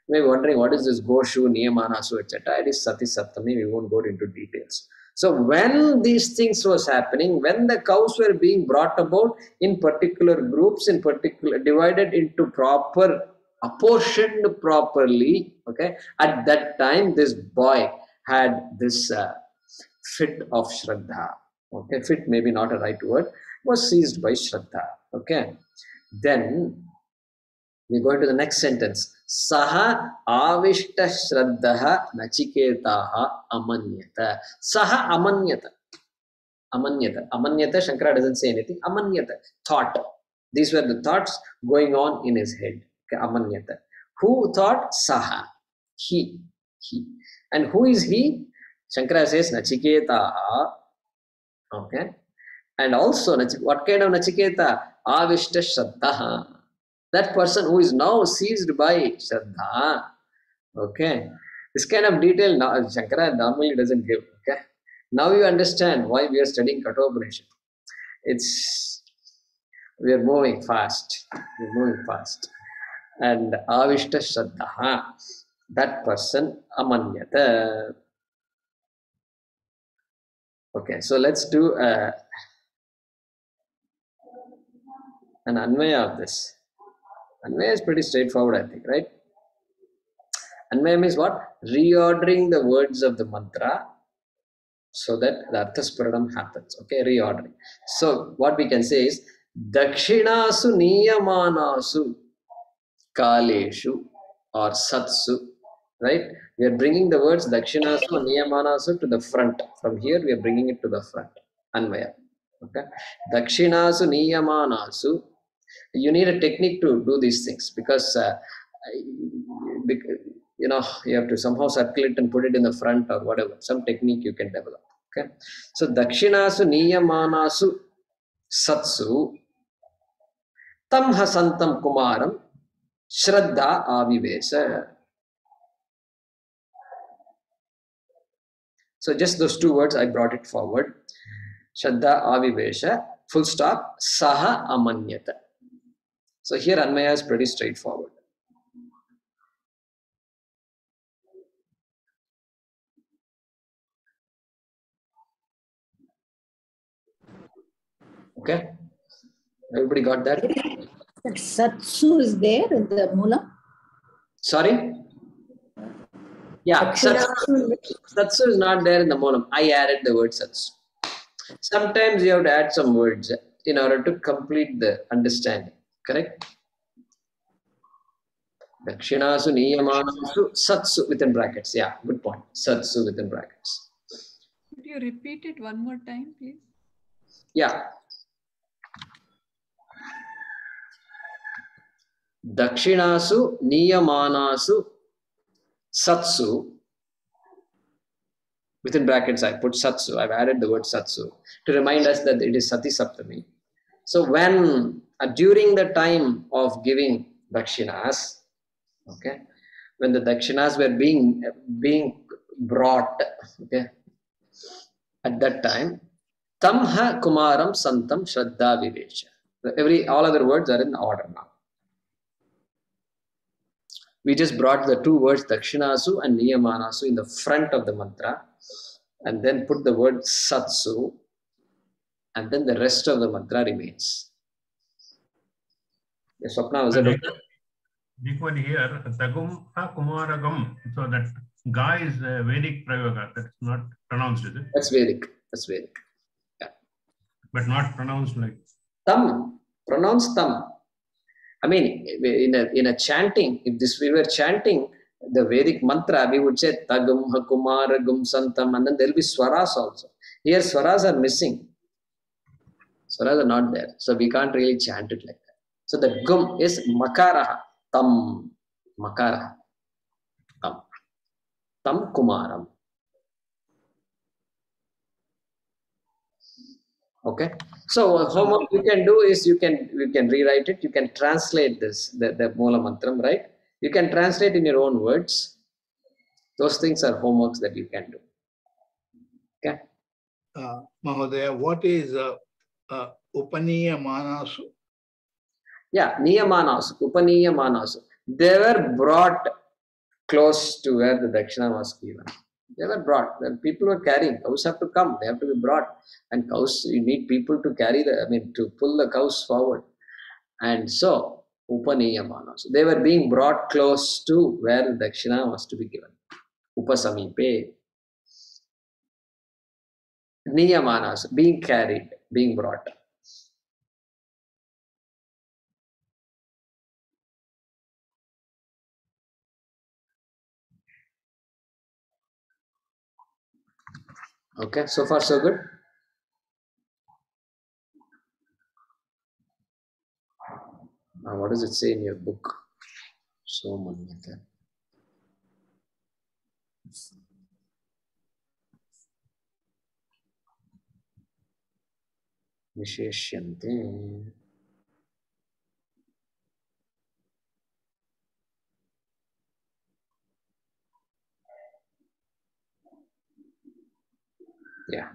may be wondering what is this Goshu, Niyamanasu, etc. It is Sati Saptami. We won't go into details. So when these things was happening, when the cows were being brought about in particular groups, in particular divided into proper, apportioned properly, okay, at that time this boy had this fit of Shraddha. Okay, fit maybe not a right word, was seized by Shraddha. Okay, then we go into the next sentence. Saha avishta shraddha nachiketaha amanyata. Saha amanyata. Amanyata. Amanyata, Shankara doesn't say anything. Amanyata, thought. These were the thoughts going on in his head. Okay, amanyata. Who thought? Saha. He. And who is he? Shankara says nachiketaha. Okay. And also, what kind of nachiketa? Avishta shraddha. That person who is now seized by Shraddha. Okay. This kind of detail now Shankara normally doesn't give. Okay. Now you understand why we are studying Katha Upanishad. We are moving fast. And Avishta Shraddha. That person amanyata. Okay. So let's do an Anvaya of this. Anvaya is pretty straightforward, I think, right? Anvaya means what? Reordering the words of the mantra so that the arthaspuranam happens. Okay, reordering. So what we can say is dakshinasu niyamanasu kaleshu or satsu. Right? We are bringing the words dakshinasu and niyamanasu to the front. From here we are bringing it to the front. Anvaya. Okay. Dakshinasu niyamanasu. You need a technique to do these things because you have to somehow circle it and put it in the front or whatever. Some technique you can develop. Okay. So dakshinasu niyamanasu satsu tam hasantam kumaram shraddha avivesa. So just those 2 words I brought it forward. Shraddha avivesa, full stop, saha amanyata. So here Anvaya is pretty straightforward. Okay? Everybody got that? That satsu is there in the Mula? Sorry? Yeah, satsu is not there in the Moolam. I added the word satsu. Sometimes you have to add some words in order to complete the understanding. Correct? Dakshinasu niyamanasu satsu within brackets. Yeah, good point. Satsu within brackets. Could you repeat it one more time, please? Yeah. Dakshinasu niyamanasu satsu. Within brackets, I put satsu. I've added the word satsu to remind us that it is Sati Saptami. So when during the time of giving dakshinas, okay, when the dakshinas were being brought, okay, at that time, tamha kumaram santam shraddha vivesha. All other words are in order now. We just brought the 2 words dakshinasu and niyamanasu in the front of the mantra, and then put the word satsu, and then the rest of the mantra remains. Yes, Swapna, was it okay? Equally here, Tagum ha kumaragam. So that Ga is Vedic Prayoga. That's not pronounced, is it? That's Vedic. That's Vedic. Yeah. But not pronounced like. Tam. Pronounce tam. I mean, in a chanting, if we were chanting the Vedic mantra, we would say Tagum, Hakumar, Gum, Santam, and then there will be swaras also. Here, swaras are missing. Swaras are not there. So we can't really chant it like that. So the Gum is Makaraha. Tam. Makaraha. Tam. Tam Kumaram. Okay. So homework you can do is you can rewrite it. You can translate this the Moola Mantram, right? You can translate in your own words. Those things are homeworks that you can do. Okay. Mahodaya, what is Upaniyamanasu? Yeah, Niyamanas, Upaniyamanas. They were brought close to where the Dakshina was given. They were brought. When people were carrying, cows have to come. They have to be brought. And cows, you need people to carry to pull the cows forward. And so, Upaniyamanas. They were being brought close to where the Dakshina was to be given. Upasamipe. Niyamanas, being carried, being brought. Okay, so far so good. Now, what does it say in your book? So manyate. Visheshyante. Yeah.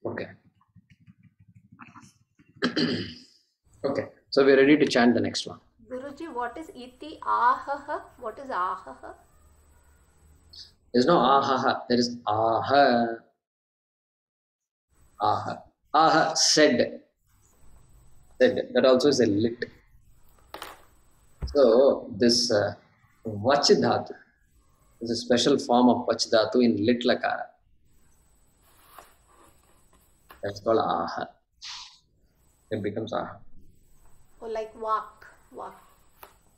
Okay. Okay. So we're ready to chant the next one. Guruji, what is iti ahaha? What is ahaha? There's no ahaha. There is aha. Aha. Aha, said. Said. That also is a lit. So this vachidhatu is a special form of vachidhatu in lit lakara. That's called aha. It becomes aha. Oh, like walk. Walk.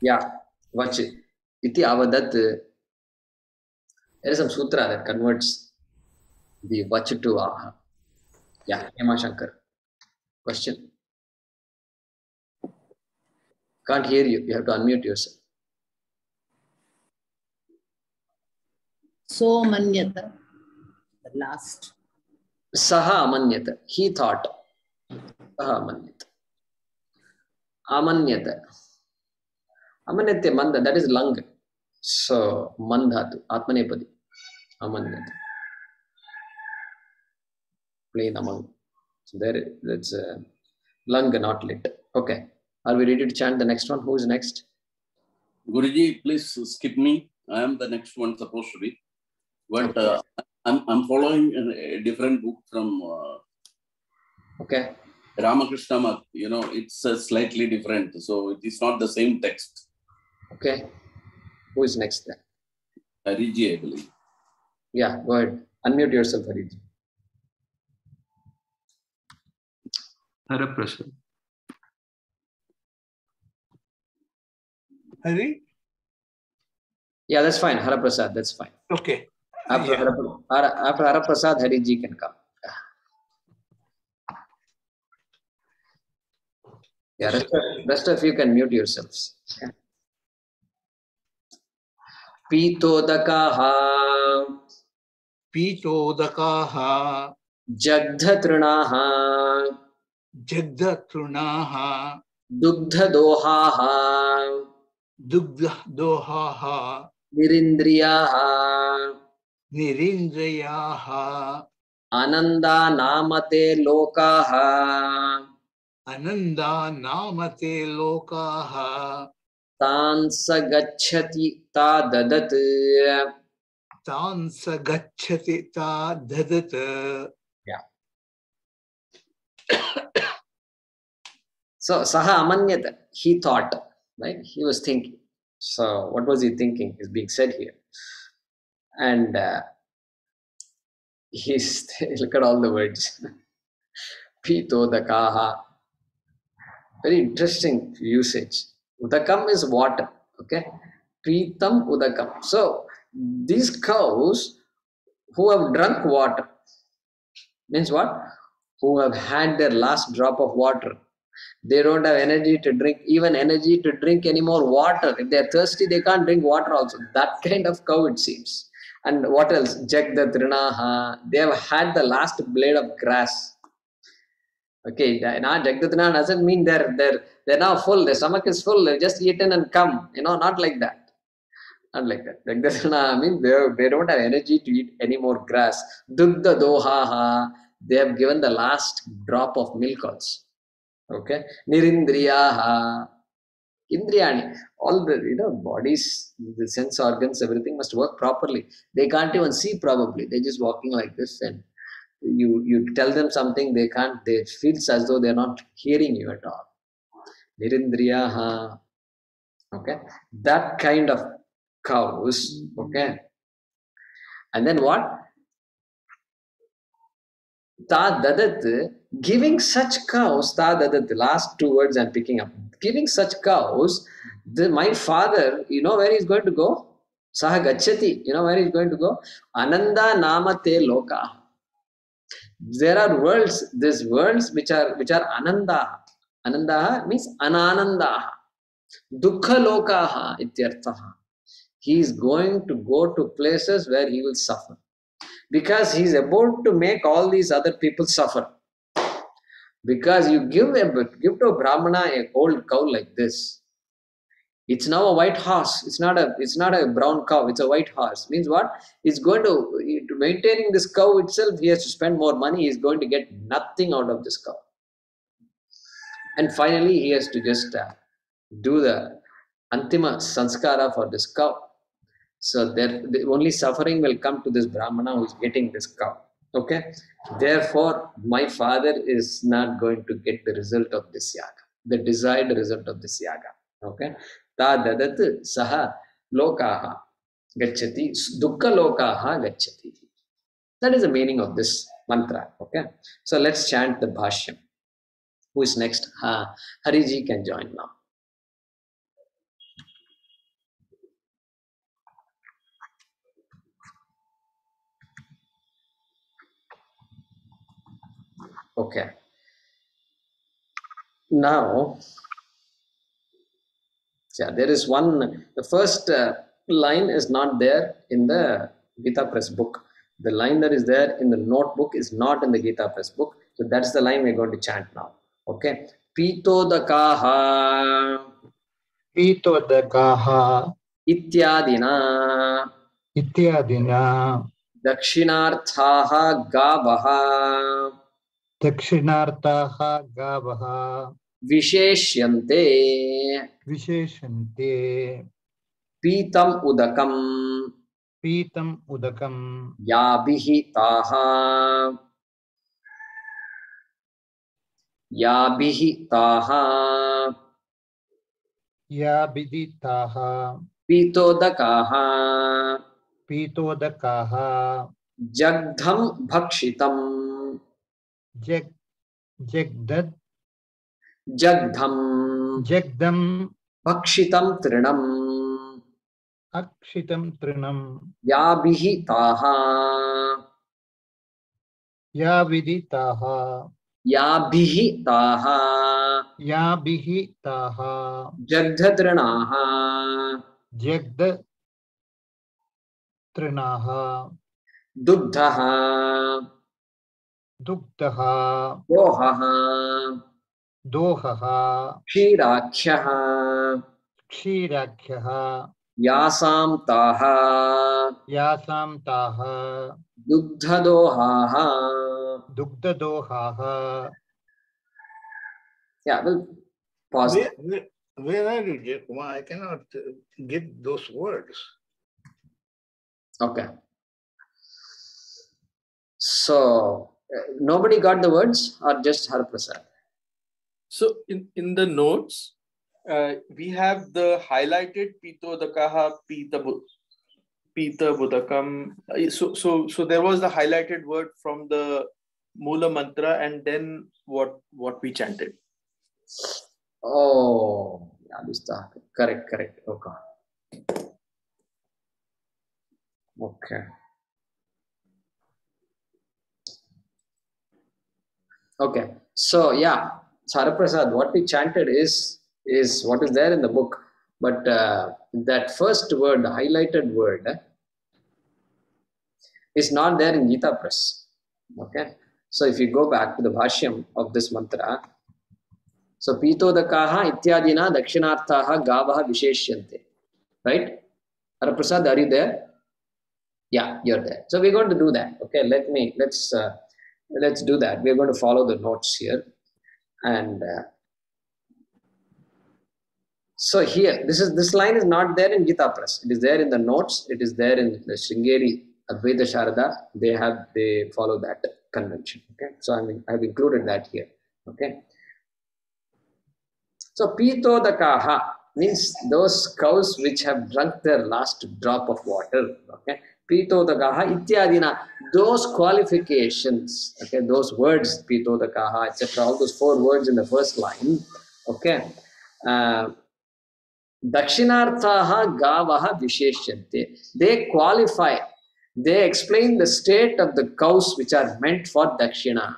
Yeah. Vachi. Iti avadat. There is some sutra that converts the vachi to aha. Yeah. Hema Shankar. Question? Can't hear you. You have to unmute yourself. So manyata. The last. Saha amanyata. He thought. Saha amanyata. Amanyata. Amanyate manda. That is lung. So mandhatu. Atmanepadi. Amanyata. Plain among. So there, that's lung, not lit. Okay. Are we ready to chant the next one? Who is next? Guruji, please skip me. I am the next one supposed to be. But okay. I'm following a different book from okay. Ramakrishna Math. You know, it's slightly different. So it is not the same text. Okay. Who is next then? Hariji, I believe. Yeah, go ahead. Unmute yourself, Hariji. Haraprasad. Hari? Yeah, that's fine. Haraprasad, that's fine. Okay. After Haraprasad, Hariji can come. Yeah, rest of you can mute yourselves. Okay. Pitodakaha. Pitodakaha. Jagdhatrunaha. Jagdhatrunaha. Dugdhadohaha. Dugdhadohaha. Nirindriyaha. Nirindriyaha. Ananda namate lokaha. Ananda namate lokaha. Tansa gacchati ta dadat. Tansa gacchati ta dadat. Yeah. So saha amanyata, he thought, right? He was thinking. So what was he thinking is being said here. And he's, look at all the words. Pito dakaha. Very interesting usage. Udakam is water. Okay. Pritam udakam. So these cows who have drunk water means what? Who have had their last drop of water. They don't have energy to drink, even energy to drink any more water. If they're thirsty, they can't drink water also. That kind of cow it seems. And what else? Jagdatrinaha. They have had the last blade of grass. Okay, now Jagdatrinaha doesn't mean they're now full. Their stomach is full. They've just eaten and come. Not like that. Not like that. Jagdatrinaha means they don't have energy to eat any more grass. Dugdha dohaha. They have given the last drop of milk also. Okay, nirindriyaha, indriyani, all the bodies, the sense organs, everything must work properly. They can't even see probably. They're just walking like this, and you tell them something, they can't. They feel as though they're not hearing you at all. Nirindriyaha. Okay, that kind of cows. Okay, and then what? Ta dadat, giving such cows, ta dadat, the last two words I'm picking up. Giving such cows, my father, where he's going to go? Saha gacchati, where he's going to go? Ananda namate loka. There are worlds, these worlds which are ananda. Ananda means anananda. Dukkha lokaha ityarthaha. He is going to go to places where he will suffer. Because he is about to make all these other people suffer. Because you give to a Brahmana a old cow like this. It's now a white horse. It's not a brown cow. It's a white horse. Means what? It's going to maintaining this cow itself. He has to spend more money. He's going to get nothing out of this cow. And finally, he has to just do the antima sanskara for this cow. So the only suffering will come to this Brahmana who is getting this cow. Okay? Therefore, my father is not going to get the result of this yaga, the desired result of this yaga. Okay? Ta dadat saha lokaha gacchati, dukkha lokaha gacchati. That is the meaning of this mantra. Okay? So let's chant the bhashyam. Who is next? Hariji can join now. Okay. Now, there is one, the first line is not there in the Gita Press book. The line that is there in the notebook is not in the Gita Press book. So that's the line we're going to chant now. Okay. Pito dakaha. Pito dakaha. Ityadina. Ityadina. Dakshinarthaha gavaha. Dakshinarthaha gavaha. Visheshyante. Visheshante. Pitam udakam. Pitam udakam. Yabhihi taha. Yabhihi taha. Yabhihi taha. Pitodakaha. Pitodakaha. Jagdham bhakshitam. Jagdad. Jagdham. Jagdam. Bhakshitam trinam. Akshitam trinam. Yabhihi taha. Yabhihi taha. Yabhihi taha. Yabhihi taha. Jagdhatrinaha. Jagdatrinaha. Dugdhaha. Dugdhaha. Dohaha. Dohaha. Kshirakhyaha. Kshirakhyaha. Yasam taha. Yasam taha. Dugdhadohaha. Dugdadohaha. Yeah, we'll pause. Where are you, Jayakumar? I cannot get those words. Okay. So, nobody got the words or just Haraprasad? So in the notes, we have the highlighted Pitodakaha Pita Budakam. So there was the highlighted word from the Mula Mantra, and then what we chanted. Oh, yeah, this stuff. Correct. Okay. Okay. Okay. So yeah, Haraprasad, what we chanted is what is there in the book. But that first word, the highlighted word, is not there in Gita Press. Okay. So if you go back to the Bhashyam of this mantra, so Pitodakaha ityadina dakshinarthaha gavaha visheshyante. Right? Haraprasad, are you there? Yeah, you're there. So we're going to do that. Okay, let's do that. We're going to follow the notes here. And so here, this line is not there in Gita Press. It is there in the notes. It is there in the Sringeri Advaita Sharada. They follow that convention. Okay, so I've included that here. Okay. So Pitodakaha means those cows which have drunk their last drop of water. Okay. Pitodakaha ityadina, those qualifications. Okay, those words Pitodakaha, etc. All those 4 words in the first line. Okay. Dakshinarthaha gavaha visheshyante. They qualify. They explain the state of the cows which are meant for Dakshina.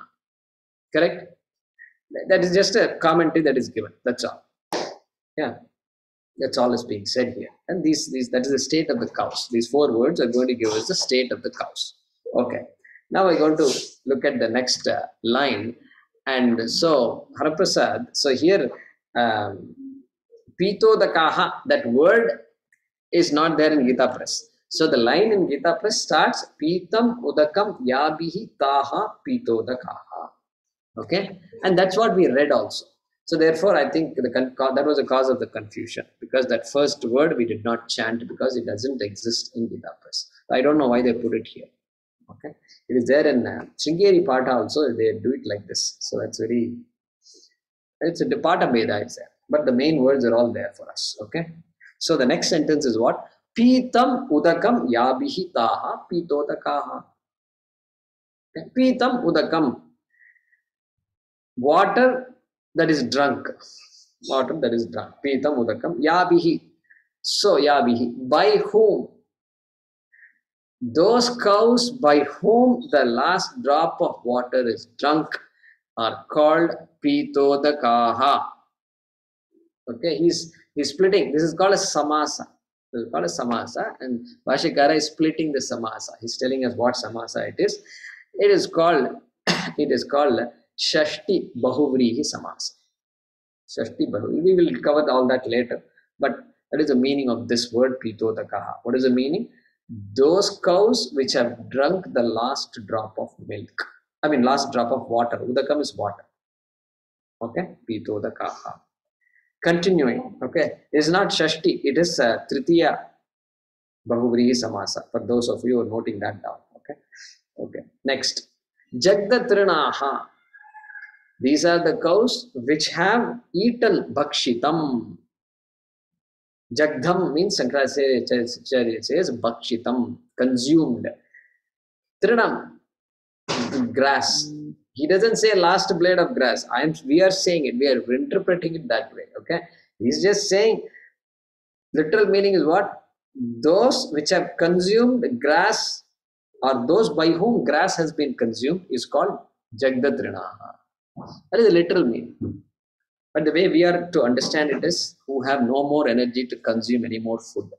Correct? That is just a commentary that is given. That's all. Yeah. That's all is being said here. And that is the state of the cows. These 4 words are going to give us the state of the cows. Okay. Now we're going to look at the next line. And so, Haraprasad, so here, Pitodakaha, that word is not there in Gita Press. So the line in Gita Press starts Pitam Udakam Yabihi Taha Pitodakaha. Okay, and that's what we read also. So therefore, I think that was the cause of the confusion, because that first word we did not chant because it doesn't exist in Gita Press. I don't know why they put it here. Okay, it is there in Sringeri Patha also. They do it like this. So it's a Patha Veda is there, but the main words are all there for us. Okay, so the next sentence is what? Pitam Udakam Yabihi Taha Pitodakaha. Okay. Pitam Udakam. Water that is drunk. Water that is drunk. Pitam Udakam. Yabihi. So, Yabihi. By whom? Those cows by whom the last drop of water is drunk are called Pitodakaha. Okay, he's splitting. This is called a samasa. This is called a samasa, and Bhashyakara is splitting the samasa. He's telling us what samasa it is. It is called Shashti Bahuvrihi Samasa. Shashti Bahuvrihi. We will cover all that later. But that is the meaning of this word Pitodakaha. What is the meaning? Those cows which have drunk the last drop of milk. I mean, last drop of water. Udakam is water. Okay? Pitodakaha. Continuing. Okay? It is not Shashti. It is Tritiya Bahuvrihi Samasa. For those of you who are noting that down. Okay? Okay. Next. Jagdatrinaha. These are the cows which have eaten bhakshitam. Jagdham means Shankaracharya says bhakshitam, consumed. Trinam, grass. He doesn't say last blade of grass. We are saying it. We are interpreting it that way. Okay. He's just saying literal meaning is what? Those which have consumed grass, or those by whom grass has been consumed, is called Jagdatrinaha. That is the literal meaning. But the way we are to understand it is who have no more energy to consume any more food.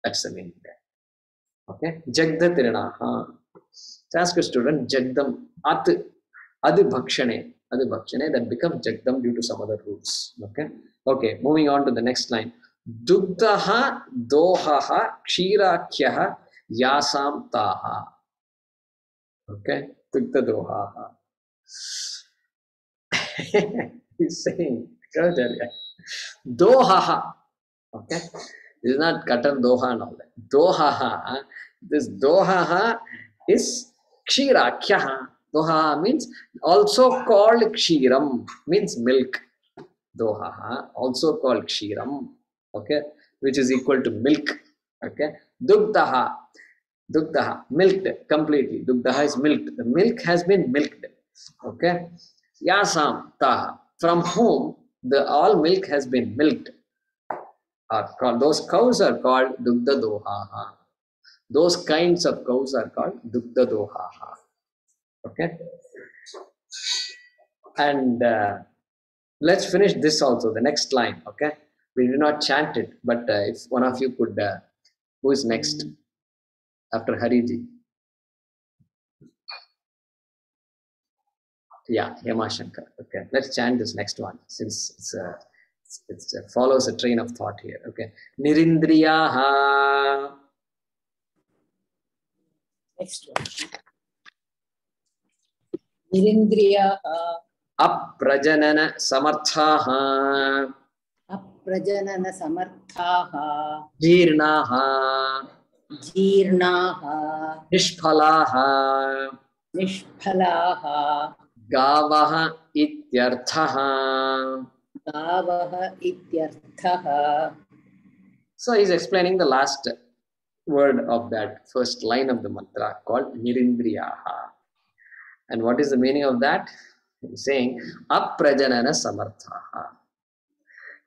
That's the meaning there. Okay? Jagdatrinaha. So ask a student, Jagdam, Adu Bhakshane. Adu Bhakshane, that becomes Jagdam due to some other rules. Okay? Okay, moving on to the next line. Dugdaha Dohaha Kshirakhyaha Yasam Taha. Okay? Dugda Dohaha. He's saying, Dohaha. Okay? This is not Katar Doha and all that. Dohaha. This Dohaha is Kshirakyaha. Dohaha means also called Kshiram, means milk. Dohaha, also called Kshiram. Okay? Which is equal to milk. Okay? Dugdaha. Dugdaha, milked completely. Dugdaha is milked. The milk has been milked. Okay? Yasam taha, from whom the all milk has been milked. Are called, those cows are called Dugda Dohaha. Those kinds of cows are called Dugda Dohaha. Okay? And let's finish this also, the next line. Okay? We did not chant it, but if one of you could, who is next after Hariji? Yeah, Hema Shankar. Okay, let's chant this next one since it's follows a train of thought here. Okay, Nirindriyaha. Next one. Nirindriyaha. Aprajanana samarthaha. Aprajanana samarthaha. Jirnaha. Jirnaha. Nishphalaha. Nishphalaha. Gavaha ityarthaha. Gavaha ityarthaha. So he's explaining the last word of that first line of the mantra called Nirindriyaha. And what is the meaning of that? He's saying Aprajanana samarthaha.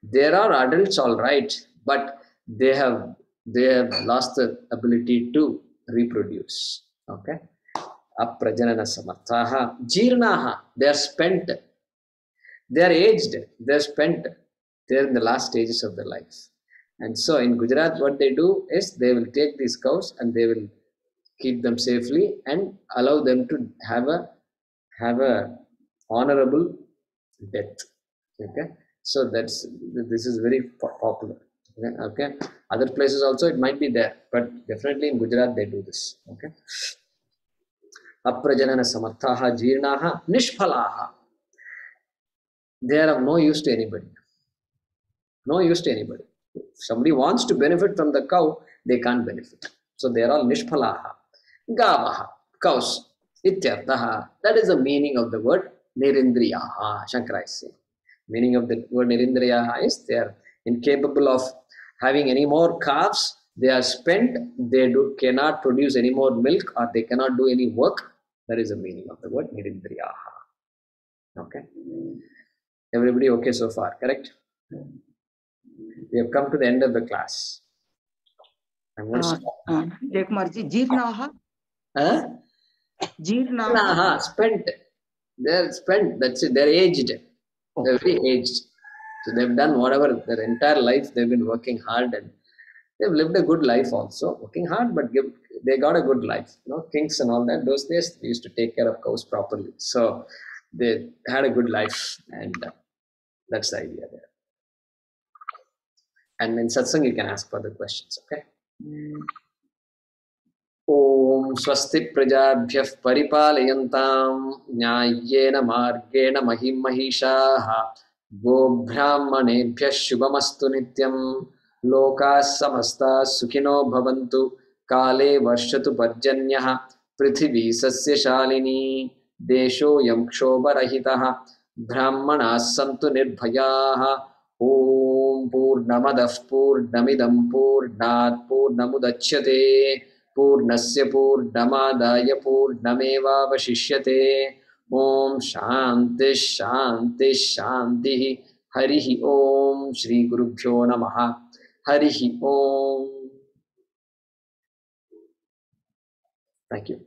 There are adults, all right, but they have lost the ability to reproduce. Okay? Aprajanana samarthaha. Jirnaha. They are spent. They are aged. They are spent. They are in the last stages of their life. And so in Gujarat, what they do is they will take these cows and they will keep them safely and allow them to have a honorable death. Okay, so this is very popular. Okay, other places also it might be there, but definitely in Gujarat they do this. Okay, Aprajanana samarthaha jirnaha nishphalaha. They are of no use to anybody. No use to anybody. If somebody wants to benefit from the cow, they can't benefit. So they are all nishphalaha. Gavaha, cows. Ityarthaha. That is the meaning of the word nirindriyaha. Shankara is saying. Meaning of the word nirindriyaha is they are incapable of having any more calves. They are spent. They cannot produce any more milk or they cannot do any work. That is the meaning of the word nirindriyaha. Okay. Everybody okay so far, correct? We have come to the end of the class. I'm going to stop. Jayakumarji, Jirnaha? Jirnaha, spent. They're spent. That's it. They're aged. They're very aged. So they've done whatever, their entire life they've been working hard and they've lived a good life also. Working hard, but they got a good life. You know, kings and all that, those days they used to take care of cows properly. So they had a good life and that's the idea there. And in satsang you can ask further questions, okay? Om swasti prajabhyah paripalayantam nyayena margena mahim mahishaha go brahmanebhyah shubhamastu nityam lokas samastas sukhino bhavantu kale varshatu parjanyah prithvi sasya shalini desho yam kshobarahitah brahmanas santu nirbhayaah. Om Purnamadah Purnamidam Purnat Purnamudachyate Purnasya Purnamadaya Purnameva Vashishyate. Om Shanti Shanti Shanti. Harihi Om Shri Gurubhyo Namaha. Harihi Om. Thank you.